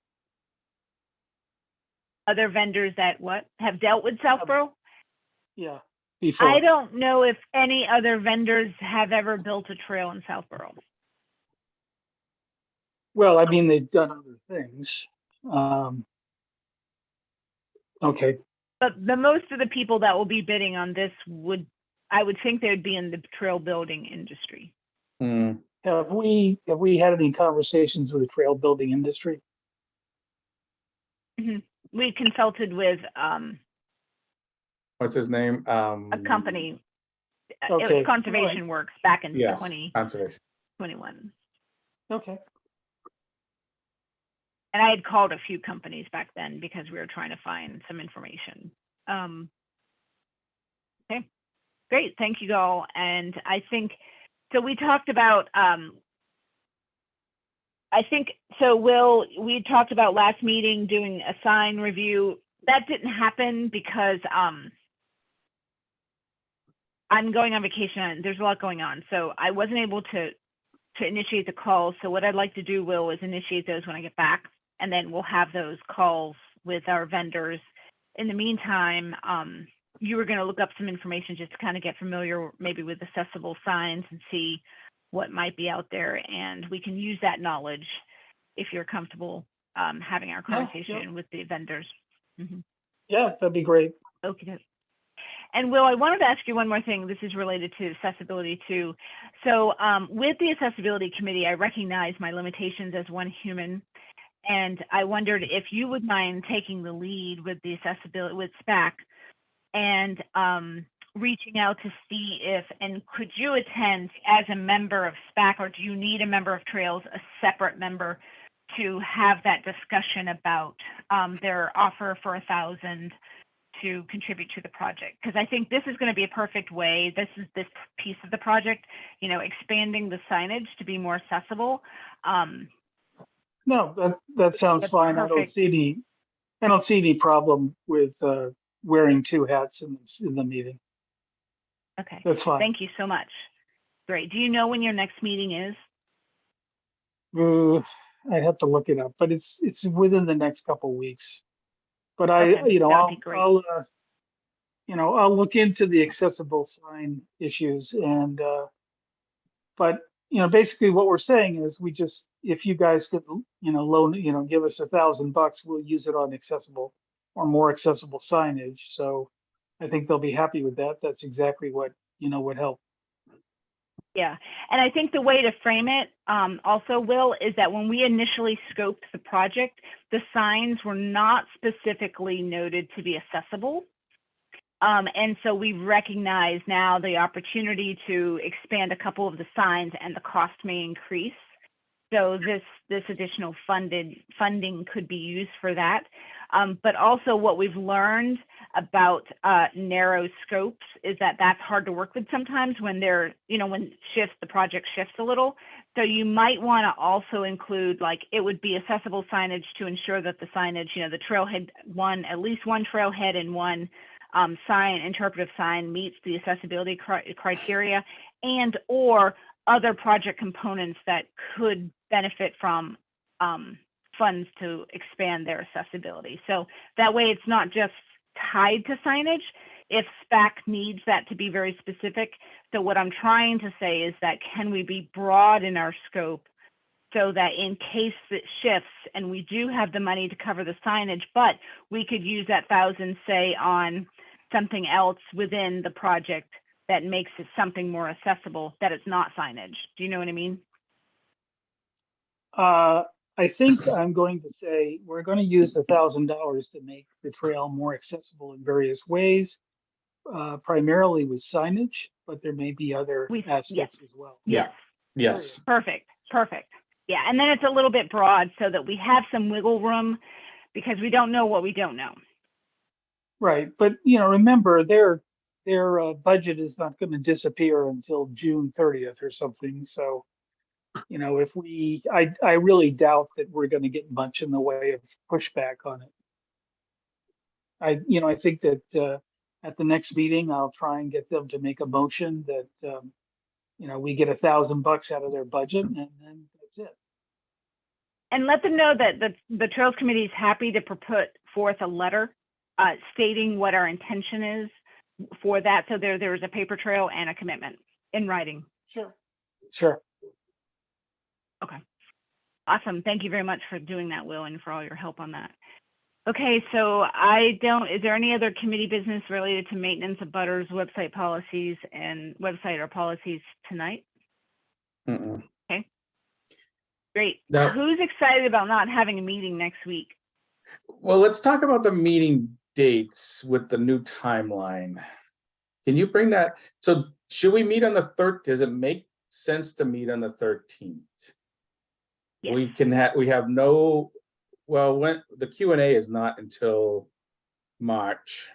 Other vendors that have dealt with Southborough? Yeah, before. I don't know if any other vendors have ever built a trail in Southborough. Well, I mean, they've done other things. Okay, But the most of the people that will be bidding on this I would think they would be in the trail building industry. Hmm. have we had any conversations with the trail building industry? We consulted with What's his name? a company. It Okay, was Conservation Works back in Yes, 2021. conservation. Okay, And I had called a few companies back then because we were trying to find some information. Okay, great. Thank you all. And I think, so we talked about, we talked about last meeting doing a sign review. That didn't happen because I'm going on vacation and there's a lot going on. So I wasn't able to initiate the calls. So what I'd like to do, Will, is initiate those when I get back. And then we'll have those calls with our vendors. In the meantime, you were going to look up some information just to kind of get familiar maybe with accessible signs and see what might be out there. And we can use that knowledge if you're comfortable having our conversation with the vendors. yeah, that'd be great. Okay. And Will, I wanted to ask you one more thing. This is related to accessibility too. So with the accessibility committee, I recognize my limitations as one human. And I wondered if you would mind taking the lead with the accessibility with SPAC and reaching out to see and could you attend as a member of SPAC, or do you need a member of Trails, a separate member, to have that discussion about their offer for $1,000 to contribute to the project? Because I think this is going to be a perfect way. This is this piece of the project, expanding the signage to be more accessible. No, that sounds That's fine. perfect. I don't see any problem with wearing two hats in the meeting. Okay. That's fine. Thank you so much. Great. Do you know when your next meeting is? I'd have to look it up, but it's within the next couple weeks. But Okay, you know, that'd be great. I'll look into the accessible sign issues but basically what we're saying is if you guys could, loan, give us $1,000, we'll use it on accessible or more accessible signage. So I think they'll be happy with that. That's exactly what, would help. Yeah, and I think the way to frame it also, Will, is that when we initially scoped the project, the signs were not specifically noted to be accessible. And so we recognize now the opportunity to expand a couple of the signs, and the cost may increase. So this additional funding could be used for that. But also what we've learned about narrow scopes is that that's hard to work with sometimes when the project shifts a little. So you might want to also include, like, it would be accessible signage to ensure that the signage, the trailhead at least one trailhead and one interpretive sign meets the accessibility criteria, and or other project components that could benefit from funds to expand their accessibility. So that way it's not just tied to signage if SPAC needs that to be very specific. So what I'm trying to say is that, can we be broad in our scope so that in case it shifts and we do have the money to cover the signage, but we could use that 1,000, say, on something else within the project that makes it something more accessible, that it's not signage. Do you know what I mean? I think I'm going to say we're going to use the $1,000 to make the trail more accessible in various ways, primarily with signage, but there may be other aspects as well. Yeah. Yes. Perfect. Yeah, and then it's a little bit broad so that we have some wiggle room, because we don't know what we don't know. Right, but remember their budget is not going to disappear until June 30th or something. So, if I really doubt that we're going to get much in the way of pushback on it. I think that at the next meeting, I'll try and get them to make a motion that we get $1,000 out of their budget, and then that's it. And let them know that the Trails Committee is happy to put forth a letter stating what our intention is for that. So there's a paper trail and a commitment in writing. Sure. Okay. Awesome. Thank you very much for doing that, Will, and for all your help on that. Okay, so is there any other committee business related to maintenance of butters, website policies, and website or policies tonight? Mm-mm. Okay. Great. Now- Who's excited about not having a meeting next week? Well, let's talk about the meeting dates with the new timeline. Can you bring that? So should we meet on the 3rd? Does it make sense to meet on the 13th? Yes. We have no, well, when the Q&A is not until March.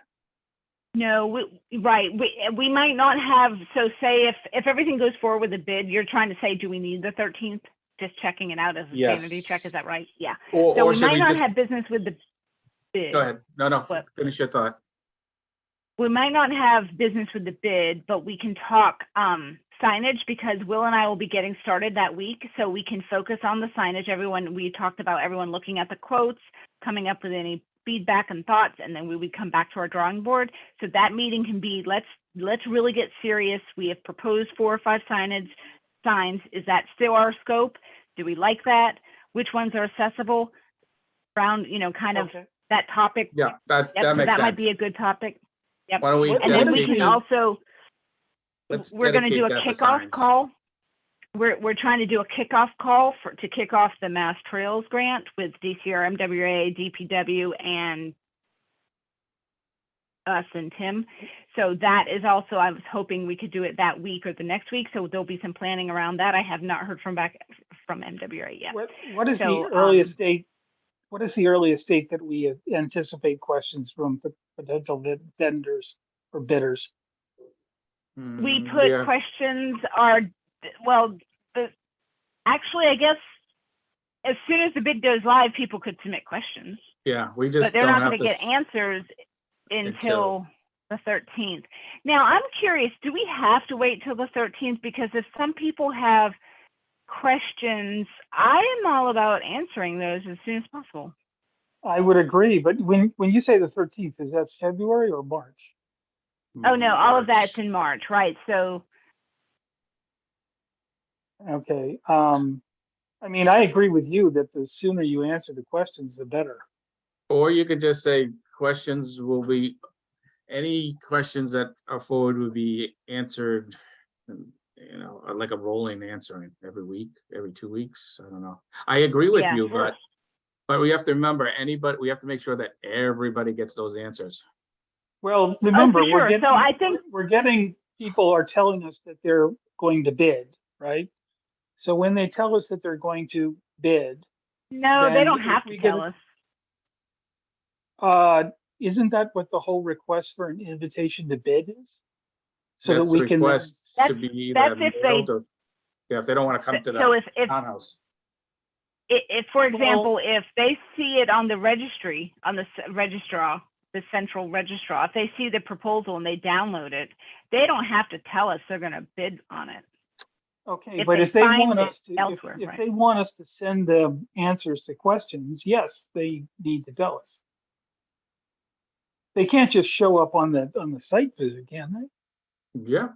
No, we might not have. So say if everything goes forward with the bid, you're trying to say, do we need the 13th? Just checking it out as a sanity check. Is that right? Yeah. So Or we should might we not just have business with the bid. go ahead? No, What? finish your thought. We might not have business with the bid, but we can talk signage, because Will and I will be getting started that week, so we can focus on the signage. We talked about everyone looking at the quotes, coming up with any feedback and thoughts, and then we would come back to our drawing board. So that meeting can be, let's really get serious. We have proposed 4 or 5 signs. Is that still our scope? Do we like that? Which ones are accessible? Around, kind of that topic. Yeah, that So makes sense. that might be a good topic. Yep. Why don't we And then we dedicate- can also, Let's we're going to do a dedicate that to kickoff signs. call. We're trying to do a kickoff call to kick off the Mass Trails Grant with DCR, MWA, DPW, and us and Tim. So that is also, I was hoping we could do it that week or the next week. So there'll be some planning around that. I have not heard from MWA yet. What is So, the earliest date? What is the earliest date that we anticipate questions from potential vendors or bidders? We put questions actually, I guess as soon as the bid goes live, people could submit questions, Yeah, we just but they're don't not have going to get answers until until the 13th. Now, I'm curious, do we have to wait till the 13th? Because if some people have questions, I am all about answering those as soon as possible. I would agree, but when you say the 13th, is that February or March? Oh, no, all of that's March. in March, right? So, Okay, I mean, I agree with you that the sooner you answer the questions, the better. Or you could just say questions will be, any questions that are forward will be answered, you know, like a rolling answering every week, every 2 weeks. I don't know. I agree with yeah, you, sure. but we have to remember, we have to make sure that everybody gets those answers. Well, remember, Oh, for sure. So I think, we're getting, people are telling us that they're going to bid, right? So when they tell us that they're going to bid, no, they then don't if have we to get tell a- us. isn't that what the whole request for an invitation to bid is? So that That's we can then, request to That's- be either that's if they- mailed or, yeah, if they don't want to come to So the if townhouse. for example, if they see it on the registry, on the registrar, the central registrar, if they see the proposal and they download it, they don't have to tell us they're going to bid on it. okay, if but they if they find want it us to, elsewhere, if right. they want us to send them answers to questions, yes, they need to tell us. They can't just show up on the site visit, can they? Yeah,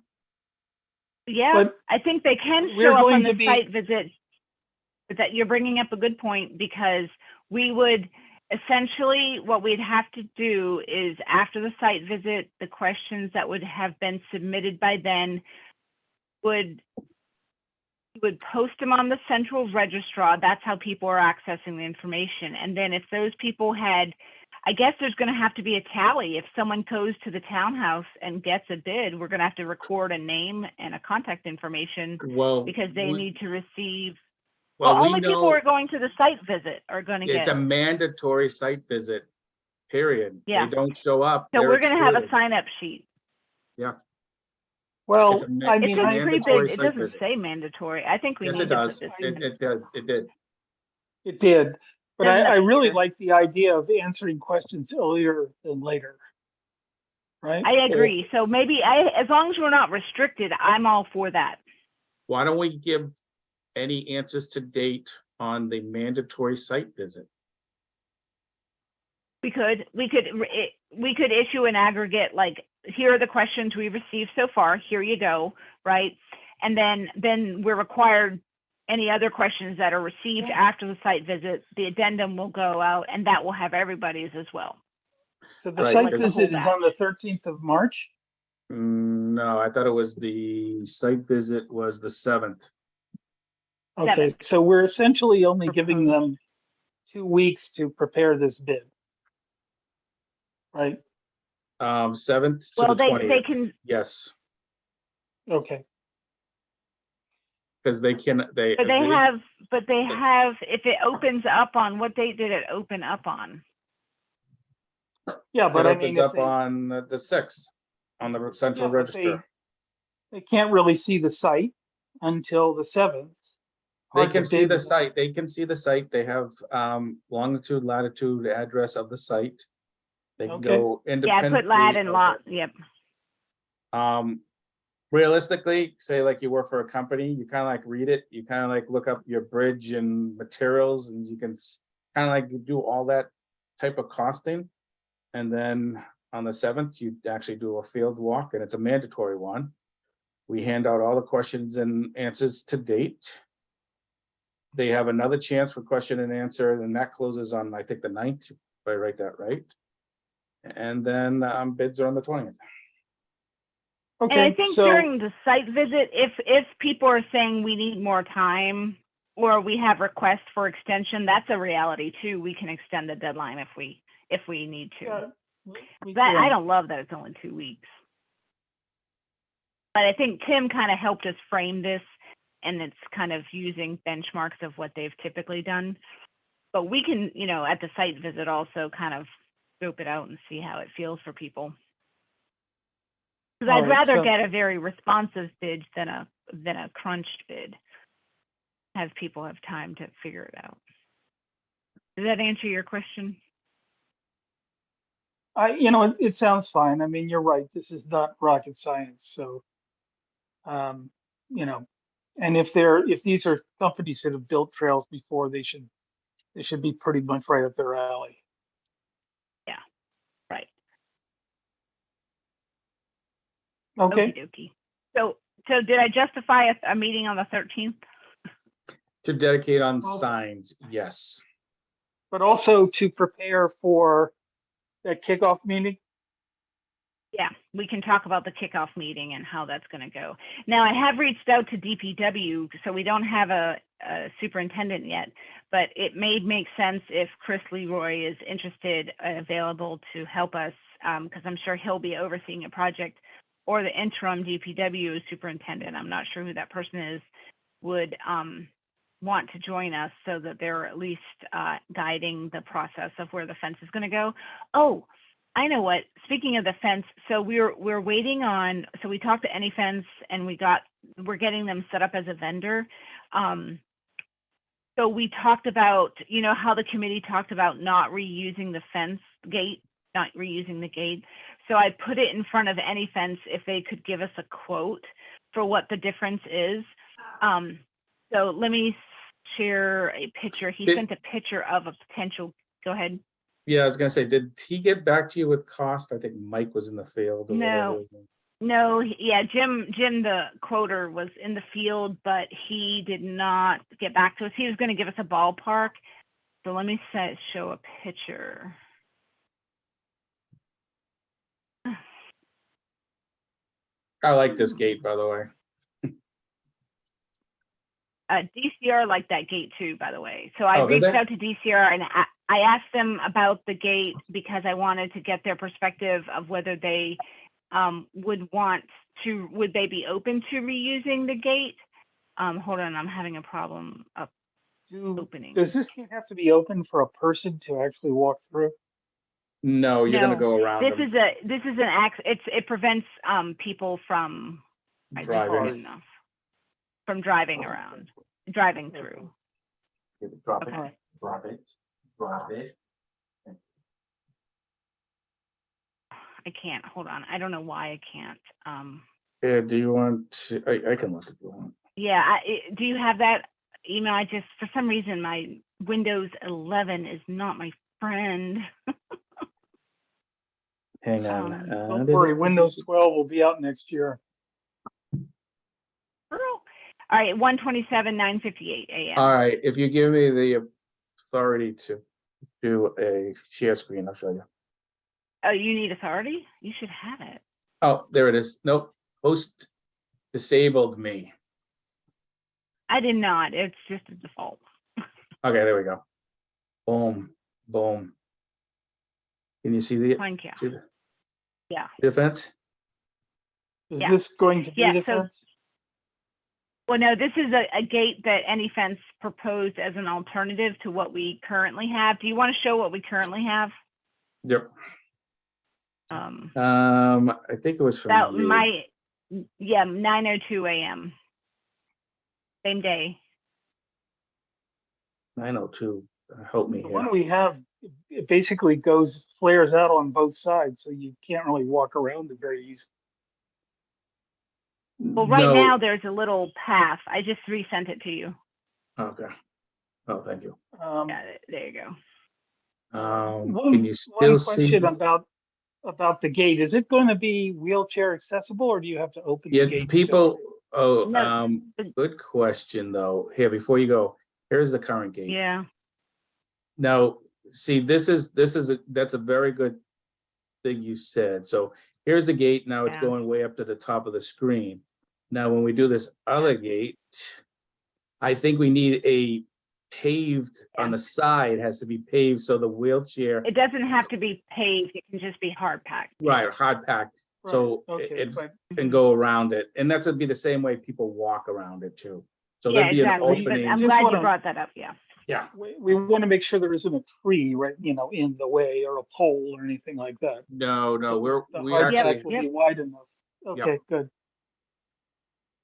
Yeah, But I think they can we're show up going on to the be- site visit. But that you're bringing up a good point, because we would essentially, what we'd have to do is after the site visit, the questions that would have been submitted by then would post them on the central registrar. That's how people are accessing the information. And then if those people had, I guess there's going to have to be a tally. If someone goes to the townhouse and gets a bid, we're going to have to record a name and a contact information, well. because they we- need to receive. Well, Well, we only people know who are going to the site visit are going to it's get. a mandatory site visit, period. Yeah. They don't show up. So they're we're going to have a excluded. sign-up sheet. well, It's a ma- I It's mean, in a the mandatory pre-bid. It site doesn't visit. say mandatory. I think we Yes, need it to does. put this. It did. it did, but Doesn't I really appear. like the idea of answering questions earlier than later. Right? I agree. So maybe as long as we're not restricted, I'm all for that. Why don't we give any answers to date on the mandatory site visit? We could issue an aggregate, like, here are the questions we received so far, here you go, right? And then we're required, any other questions that are received after the site visit, the addendum will go out, and that will have everybody's as well. So the Right, site because- visit is on the 13th of March? No, I thought it was the site visit was the 7th. Okay, Seventh. so we're essentially only giving Proposed. them 2 weeks to prepare this bid. Right? 7th to Well, the they 20th. can, Yes, Okay, because they can, but they have, if it opens up on, what date did it open up on? yeah, It but I opens mean, if up on the 6th on the central Yeah, but register. they can't really see the site until the 7th. They Hard to can see bid the with- site, they can see the site, they have longitude, latitude, address of the site. They can Okay. go Yeah, independently. put lat and of lot, it. yep. Realistically, say like you work for a company, you kind of like read it, you kind of like look up your bridge and materials, and you can kind of like do all that type of costing. And then on the 7th, you actually do a field walk, and it's a mandatory one. We hand out all the questions and answers to date. They have another chance for question and answer, and that closes on, I think, the 9th, if I write that right. And then bids are on the 20th. And I Okay, think so, during the site visit, if people are saying we need more time, or we have requests for extension, that's a reality too. We can extend the deadline if we need to. yeah, we But I can. don't love that it's only 2 weeks. But I think Tim kind of helped us frame this, and it's kind of using benchmarks of what they've typically done. But we can, at the site visit also kind of scope it out and see how it feels for people. Because I'd All right, rather so- get a very responsive bid than a crunched bid. Have people have time to figure it out. Does that answer your question? It sounds fine. I mean, you're right. This is not rocket science, so, And if these are companies that have built trails before, they should be pretty much right up their alley. Right. Okay, Okie dokie. So did I justify a meeting on the 13th? To dedicate on Well- signs, yes. but also to prepare for that kickoff meeting. Yeah, we can talk about the kickoff meeting and how that's going to go. Now, I have reached out to DPW, so we don't have a superintendent yet, but it may make sense if Chris Leroy is interested, available to help us, because I'm sure he'll be overseeing a project, or the interim DPW superintendent, I'm not sure who that person is, would want to join us so that they're at least guiding the process of where the fence is going to go. Oh, I know what. Speaking of the fence, so we're waiting on. So we talked to AnyFence, and we're getting them set up as a vendor. So we talked about, you know, how the committee talked about not reusing the fence gate, not reusing the gate. So I put it in front of AnyFence if they could give us a quote for what the difference is. So let me share a picture. He Did- sent a picture of a potential. Go ahead. Yeah, I was gonna say, did he get back to you with cost? I think Mike was in the field. Or No. whatever. No, yeah, Jim, the quoter was in the field, but he did not get back to us. He was going to give us a ballpark. So let me show a picture. I like this gate, by the way. DCR liked that gate too, by the way. So I Oh, did reached they? out to DCR and I asked them about the gate because I wanted to get their perspective of whether they would they be open to reusing the gate? Hold on, I'm having a problem opening. Does this gate have to be open for a person to actually walk through? No, you're gonna No, go around This them. is an it prevents people from I think Driving. good enough, from driving around, driving through. Drop Okay. Alright. drop it, drop it. I can't, hold on. I don't know why I can't. Yeah, do you want to, I can look if you want. Yeah, do you have that email? I just, for some reason, my Windows 11 is not my friend. Hang on. Don't worry, Windows 12 will be out next year. All right, 127, 9:58 a.m. All right, if you give me the authority to do a share screen, I'll show you. Oh, you need authority? You should have it. Oh, there it is. Nope, host disabled me. I did not. It's just a default. Okay, there we go. Boom, boom. Can you see the, Thank you. see the? Yeah. The fence? Is Yeah. this going to be Yeah, the so- fence? Well, no, this is a gate that AnyFence proposed as an alternative to what we currently have. Do you want to show what we currently have? Yep. Um, I think it was from that you. 9:02 a.m. Same day. 902, help me The here. one we have, it basically flares out on both sides, so you can't really walk around it very easy. Well, right No. now there's a little path. I just resent it to you. Okay. Oh, thank you. Yeah, there you go. Can you still One see? question about the gate. Is it going to be wheelchair accessible, or do you have to open the Yeah, gate? people, No. good question, though. Here, before you go, here's the current gate. Yeah. Now, see, that's a very good thing you said. So here's the gate. Now it's Yeah. going way up to the top of the screen. Now, when we do this other gate, I think we need a paved on Yeah. the side, has to be paved so the wheelchair, It doesn't have to be paved. It can just be hard packed. right, hard packed, Right, so okay, it but and go around it. And that's gonna be the same way people walk around it too. So Yeah, there'd be an exactly. But opening. I'm Just glad you wanna- brought that up. Yeah. Yeah, we want to make sure there isn't a tree, right, in the way, or a pole or anything like that. no, So we the hard actually, pack will be wide enough. Okay, good.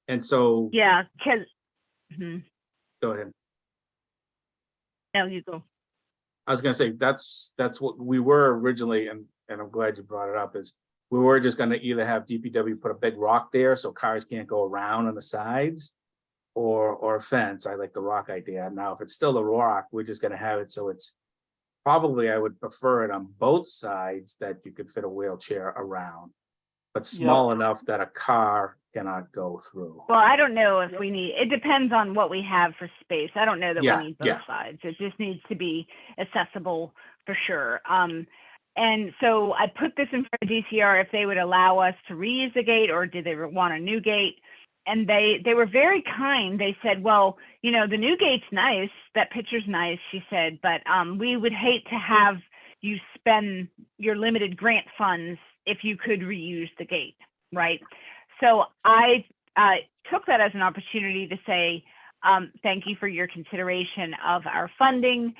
and so, Yeah. Because. go ahead. No, you go. I was gonna say, that's what we were originally, and I'm glad you brought it up, is we were just gonna either have DPW put a big rock there so cars can't go around on the sides, or a fence. I like the rock idea. Now, if it's still a rock, we're just gonna have it so it's probably, I would prefer it on both sides that you could fit a wheelchair around, but small enough that a car cannot go through. Well, I don't know if we need, it depends on what we have for space. I don't know that Yeah, we need both yeah. sides. It just needs to be accessible for sure. And so I put this in front of DCR if they would allow us to reuse the gate or did they want a new gate? And they were very kind. They said, well, you know, the new gate's nice. That picture's nice, she said, but we would hate to have you spend your limited grant funds if you could reuse the gate, right? So I took that as an opportunity to say, thank you for your consideration of our funding.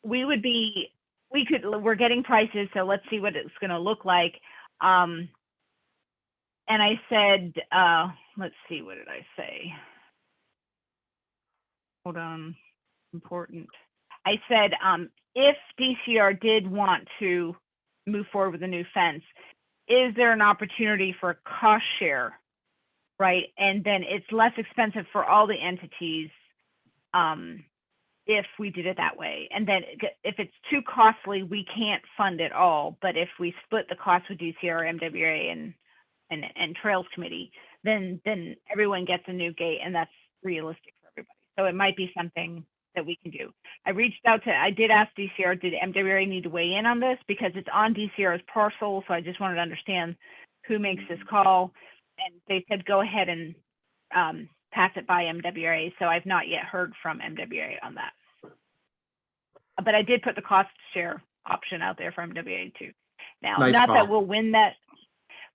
We're getting prices, so let's see what it's gonna look like. And I said, let's see, what did I say? Hold on, important. I said, if DCR did want to move forward with a new fence, is there an opportunity for a cost share, right? And then it's less expensive for all the entities if we did it that way. And then if it's too costly, we can't fund it all. But if we split the cost with DCR, MWA, and Trails Committee, then everyone gets a new gate, and that's realistic for everybody. So it might be something that we can do. I did ask DCR, did MWA need to weigh in on this? Because it's on DCR's parcel, so I just wanted to understand who makes this call. And they said, go ahead and pass it by MWA. So I've not yet heard from MWA on that. But I did put the cost share option out there for MWA too. Now, Nice not call. that we'll win that,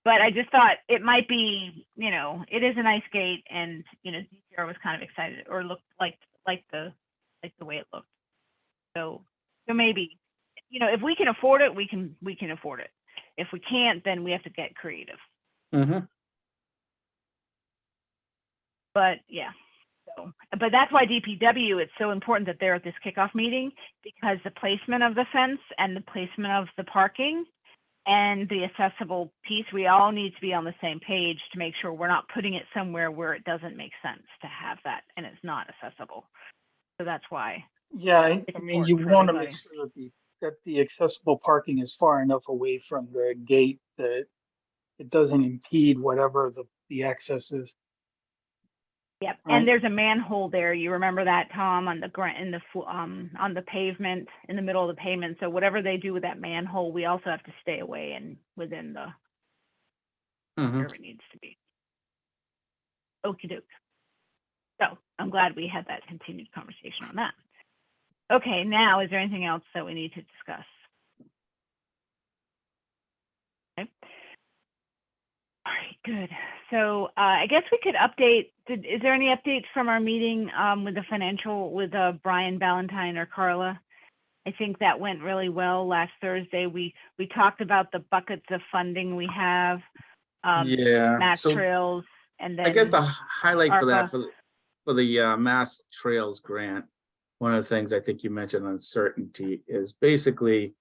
but I just thought it might be, you know, it is a nice gate, and you know, DCR was kind of excited or looked like the way it looked. So maybe, you know, if we can afford it, we can afford it. If we can't, then we have to get creative. Mhm. But yeah, so, but that's why DPW, it's so important that they're at this kickoff meeting, because the placement of the fence and the placement of the parking and the accessible piece, we all need to be on the same page to make sure we're not putting it somewhere where it doesn't make sense to have that and it's not accessible. So that's why. Yeah, It's I mean, you important for want to make everybody. sure that the accessible parking is far enough away from the gate that it doesn't impede whatever the access is. Yep, Right. and there's a manhole there. You remember that, Tom, on on the pavement, in the middle of the pavement. So whatever they do with that manhole, we also have to stay away and within the Mhm. where it needs to be. Okie doke. So I'm glad we had that continued conversation on that. Okay, now is there anything else that we need to discuss? Okay. All right, good. So I guess we could update. Is there any updates from our meeting with the financial, with Brian Ballantyne or Carla? I think that went really well last Thursday. We talked about the buckets of funding we have, Yeah, Mass so Trails, and then I guess the highlight for that, ARPA. for the Mass Trails grant, one of the things I think you mentioned, uncertainty, is basically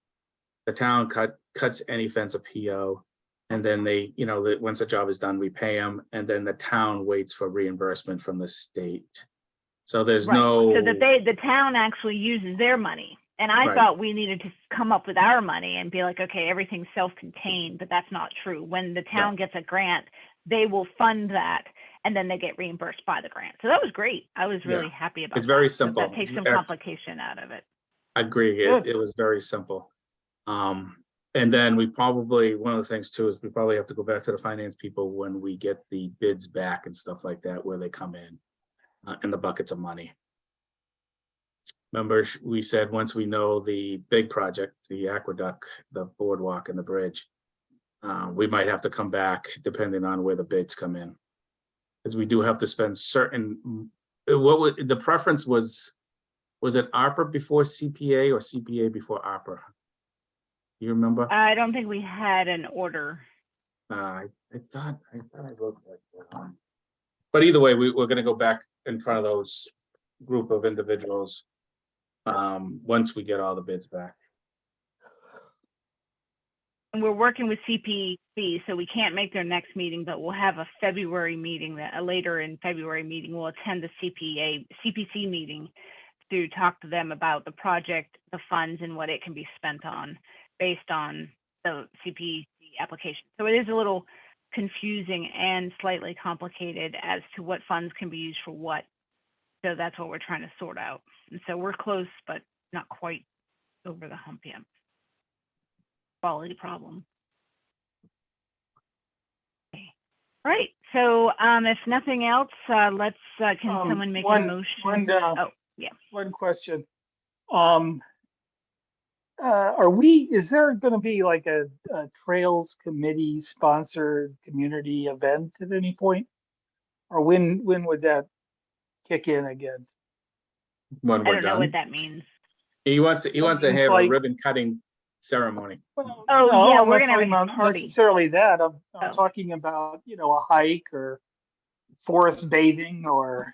the town cuts any fence a PO, and then they, you know, that once the job is done, we pay them, and then the town waits for reimbursement from the state. So there's Right. no. So that the town actually uses their money. And I Right. thought we needed to come up with our money and be like, okay, everything's self-contained, but that's not true. When the town gets a grant, they will fund that, and then they get reimbursed by the grant. So that was great. I was really happy about It's very that. So simple. that takes some complication out of it. I agree. Good. It was very simple. And then we probably, one of the things too, is we probably have to go back to the finance people when we get the bids back and stuff like that, where they come in the buckets of money. Remember, we said once we know the big project, the aqueduct, the boardwalk and the bridge, we might have to come back depending on where the bids come in. Because we do have to spend certain, the preference was it ARPA before CPA or CPA before ARPA? You remember? I don't think we had an order. I thought I wrote that down. But either way, we're gonna go back in front of those group of individuals once we get all the bids back. And we're working with CPC, so we can't make their next meeting, but we'll have a February meeting, that a later in February meeting, we'll attend the CPC meeting to talk to them about the project, the funds, and what it can be spent on based on the CPC application. So it is a little confusing and slightly complicated as to what funds can be used for what. So that's what we're trying to sort out. And so we're close, but not quite over the hump yet. Quality problem. Okay. All right. So if nothing else, let's, can someone make a motion? Oh, yeah. One question. Is there going to be like a Trails Committee sponsored community event at any point? Or when would that kick in again? When I we're don't know what done. that means. He wants to Means have a like- ribbon cutting ceremony. Well, Oh, no, yeah, I'm we're not gonna have talking a about party. necessarily that. I'm Oh. talking about, a hike or forest bathing or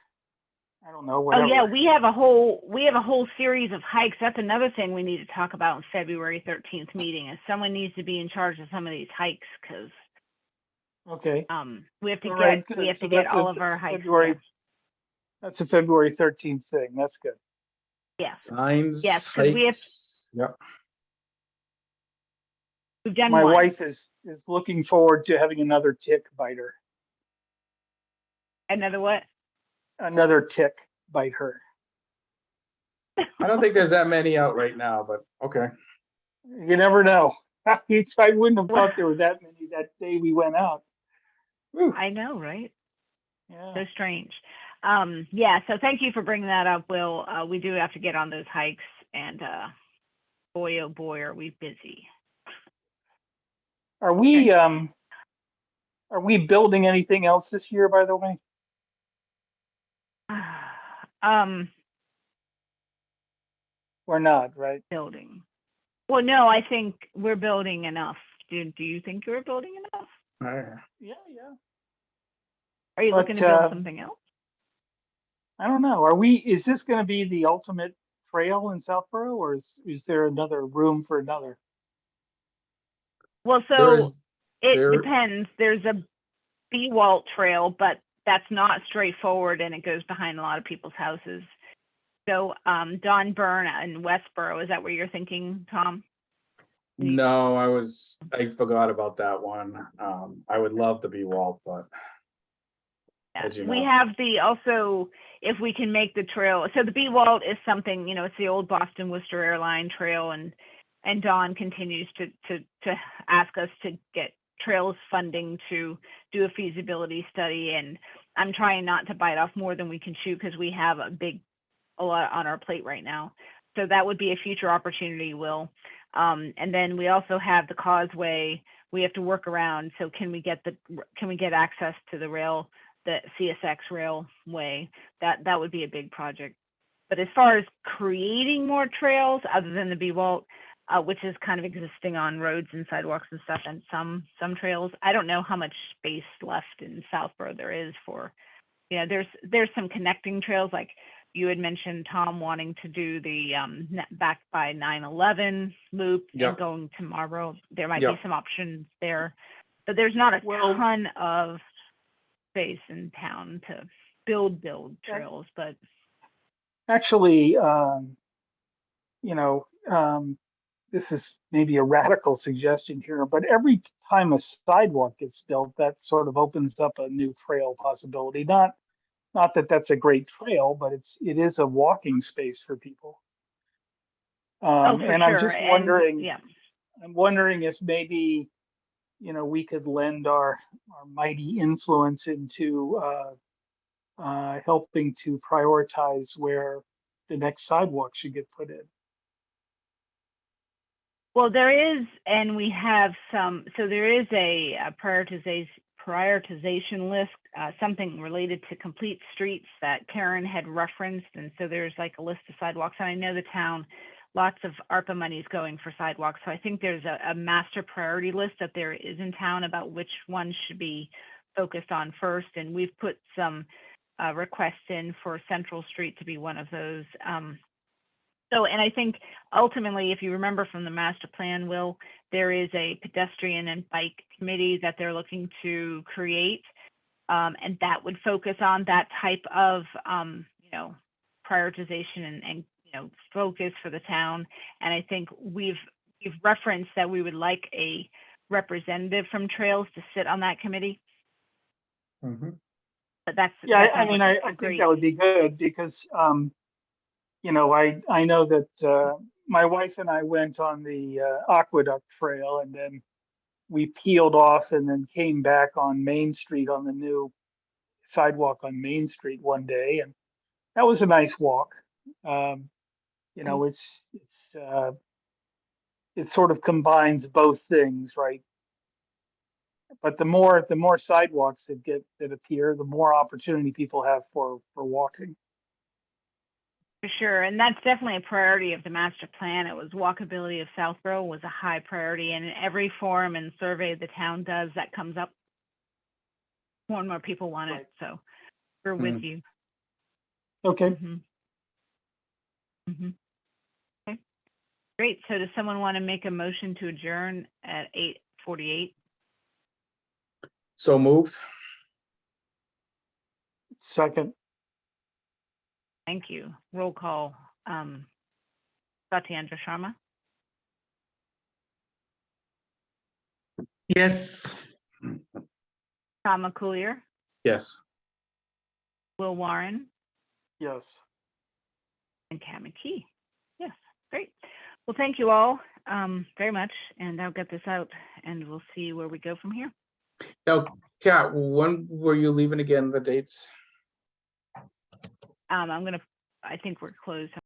I don't know, whatever. Oh yeah, we have a whole series of hikes. That's another thing we need to talk about in February 13th meeting, is someone needs to be in charge of some of these hikes, because Okay. we have to All get right, we good. have So to get that's all a- of our that's a hikes. February- That's a February 13th thing. That's good. Yeah. Signs, Yes, 'cause we have- hikes. Yep. We've done My one. wife is looking forward to having another tick bite her. Another what? Another tick bite her. I don't think there's that many out right now, but okay. You never know. I wouldn't have thought there were that many that day we went out. Whew, I know, right? yeah. So strange. Yeah, so thank you for bringing that up, Will. We do have to get on those hikes, and boy, oh boy, are we busy. Are we building anything else this year, by the way? Or not, right? Building. Well, no, I think we're building enough. Do you think you're building enough? Yeah. Are you But, looking to build something else? I don't know. Is this going to be the ultimate trail in Southborough, or is there another room for another? Well, There so is, it there- depends. There's a Bewalt trail, but that's not straightforward, and it goes behind a lot of people's houses. So Don Byrne in Westboro, is that where you're thinking, Tom? no, I forgot about that one. I would love to be Walt, but Yeah. as you We know. have also, if we can make the trail, so the Bewalt is something, it's the old Boston Worcester Airline Trail, and Don continues to ask us to get trails funding to do a feasibility study, and I'm trying not to bite off more than we can chew, because we have a lot on our plate right now. So that would be a future opportunity, Will. And then we also have the causeway we have to work around. So can we get access to the rail, the CSX railway? That would be a big project. But as far as creating more trails, other than the Bewalt, which is kind of existing on roads and sidewalks and stuff, and some trails, I don't know how much space left in Southborough there is for, there's some connecting trails, like you had mentioned, Tom, wanting to do the back by 9/11 loop Yep. and going to Marlboro. There might Yep. be some options there, but there's not a Well- ton of space in town to build trails. But Actually, this is maybe a radical suggestion here, but every time a sidewalk gets built, that sort of opens up a new trail possibility. Not that that's a great trail, but it is a walking space for people. for and I'm sure. just And, wondering, yeah. I'm wondering if maybe, we could lend our mighty influence into helping to prioritize where the next sidewalk should get put in. Well, there is, and we have some, so there is a prioritization list, something related to complete streets that Karen had referenced. And so there's like a list of sidewalks, and I know the town, lots of ARPA money is going for sidewalks. So I think there's a master priority list that there is in town about which ones should be focused on first. And we've put some requests in for Central Street to be one of those. So, and I think ultimately, if you remember from the master plan, Will, there is a pedestrian and bike committee that they're looking to create. And that would focus on that type of, prioritization and, focus for the town. And I think we've referenced that we would like a representative from Trails to sit on that committee, Mhm. but that's. Yeah, that I sounds mean, like I a think great- that would be good because, I know that my wife and I went on the Aqueduct Trail and then we peeled off and then came back on Main Street on the new sidewalk on Main Street one day, and that was a nice walk. It sort of combines both things, right? But the more sidewalks that appear, the more opportunity people have for walking. For sure, and that's definitely a priority of the master plan. It was walkability of Southborough was a high priority, and in every forum and survey the town does, that comes up. More and more people want it, Right. so we're with you. Okay, Mhm. Mhm. Okay, great. So does someone want to make a motion to adjourn at 8:48? So moved. second, Thank you. Roll call. Satyendra Sharma, Yes. Tom Coolier, Yes. Will Warren, yes. and Kami Key. Yes, great. Well, thank you all very much, and I'll get this out, and we'll see where we go from here. Now, Kat, when were you leaving again, the dates? I think we're closed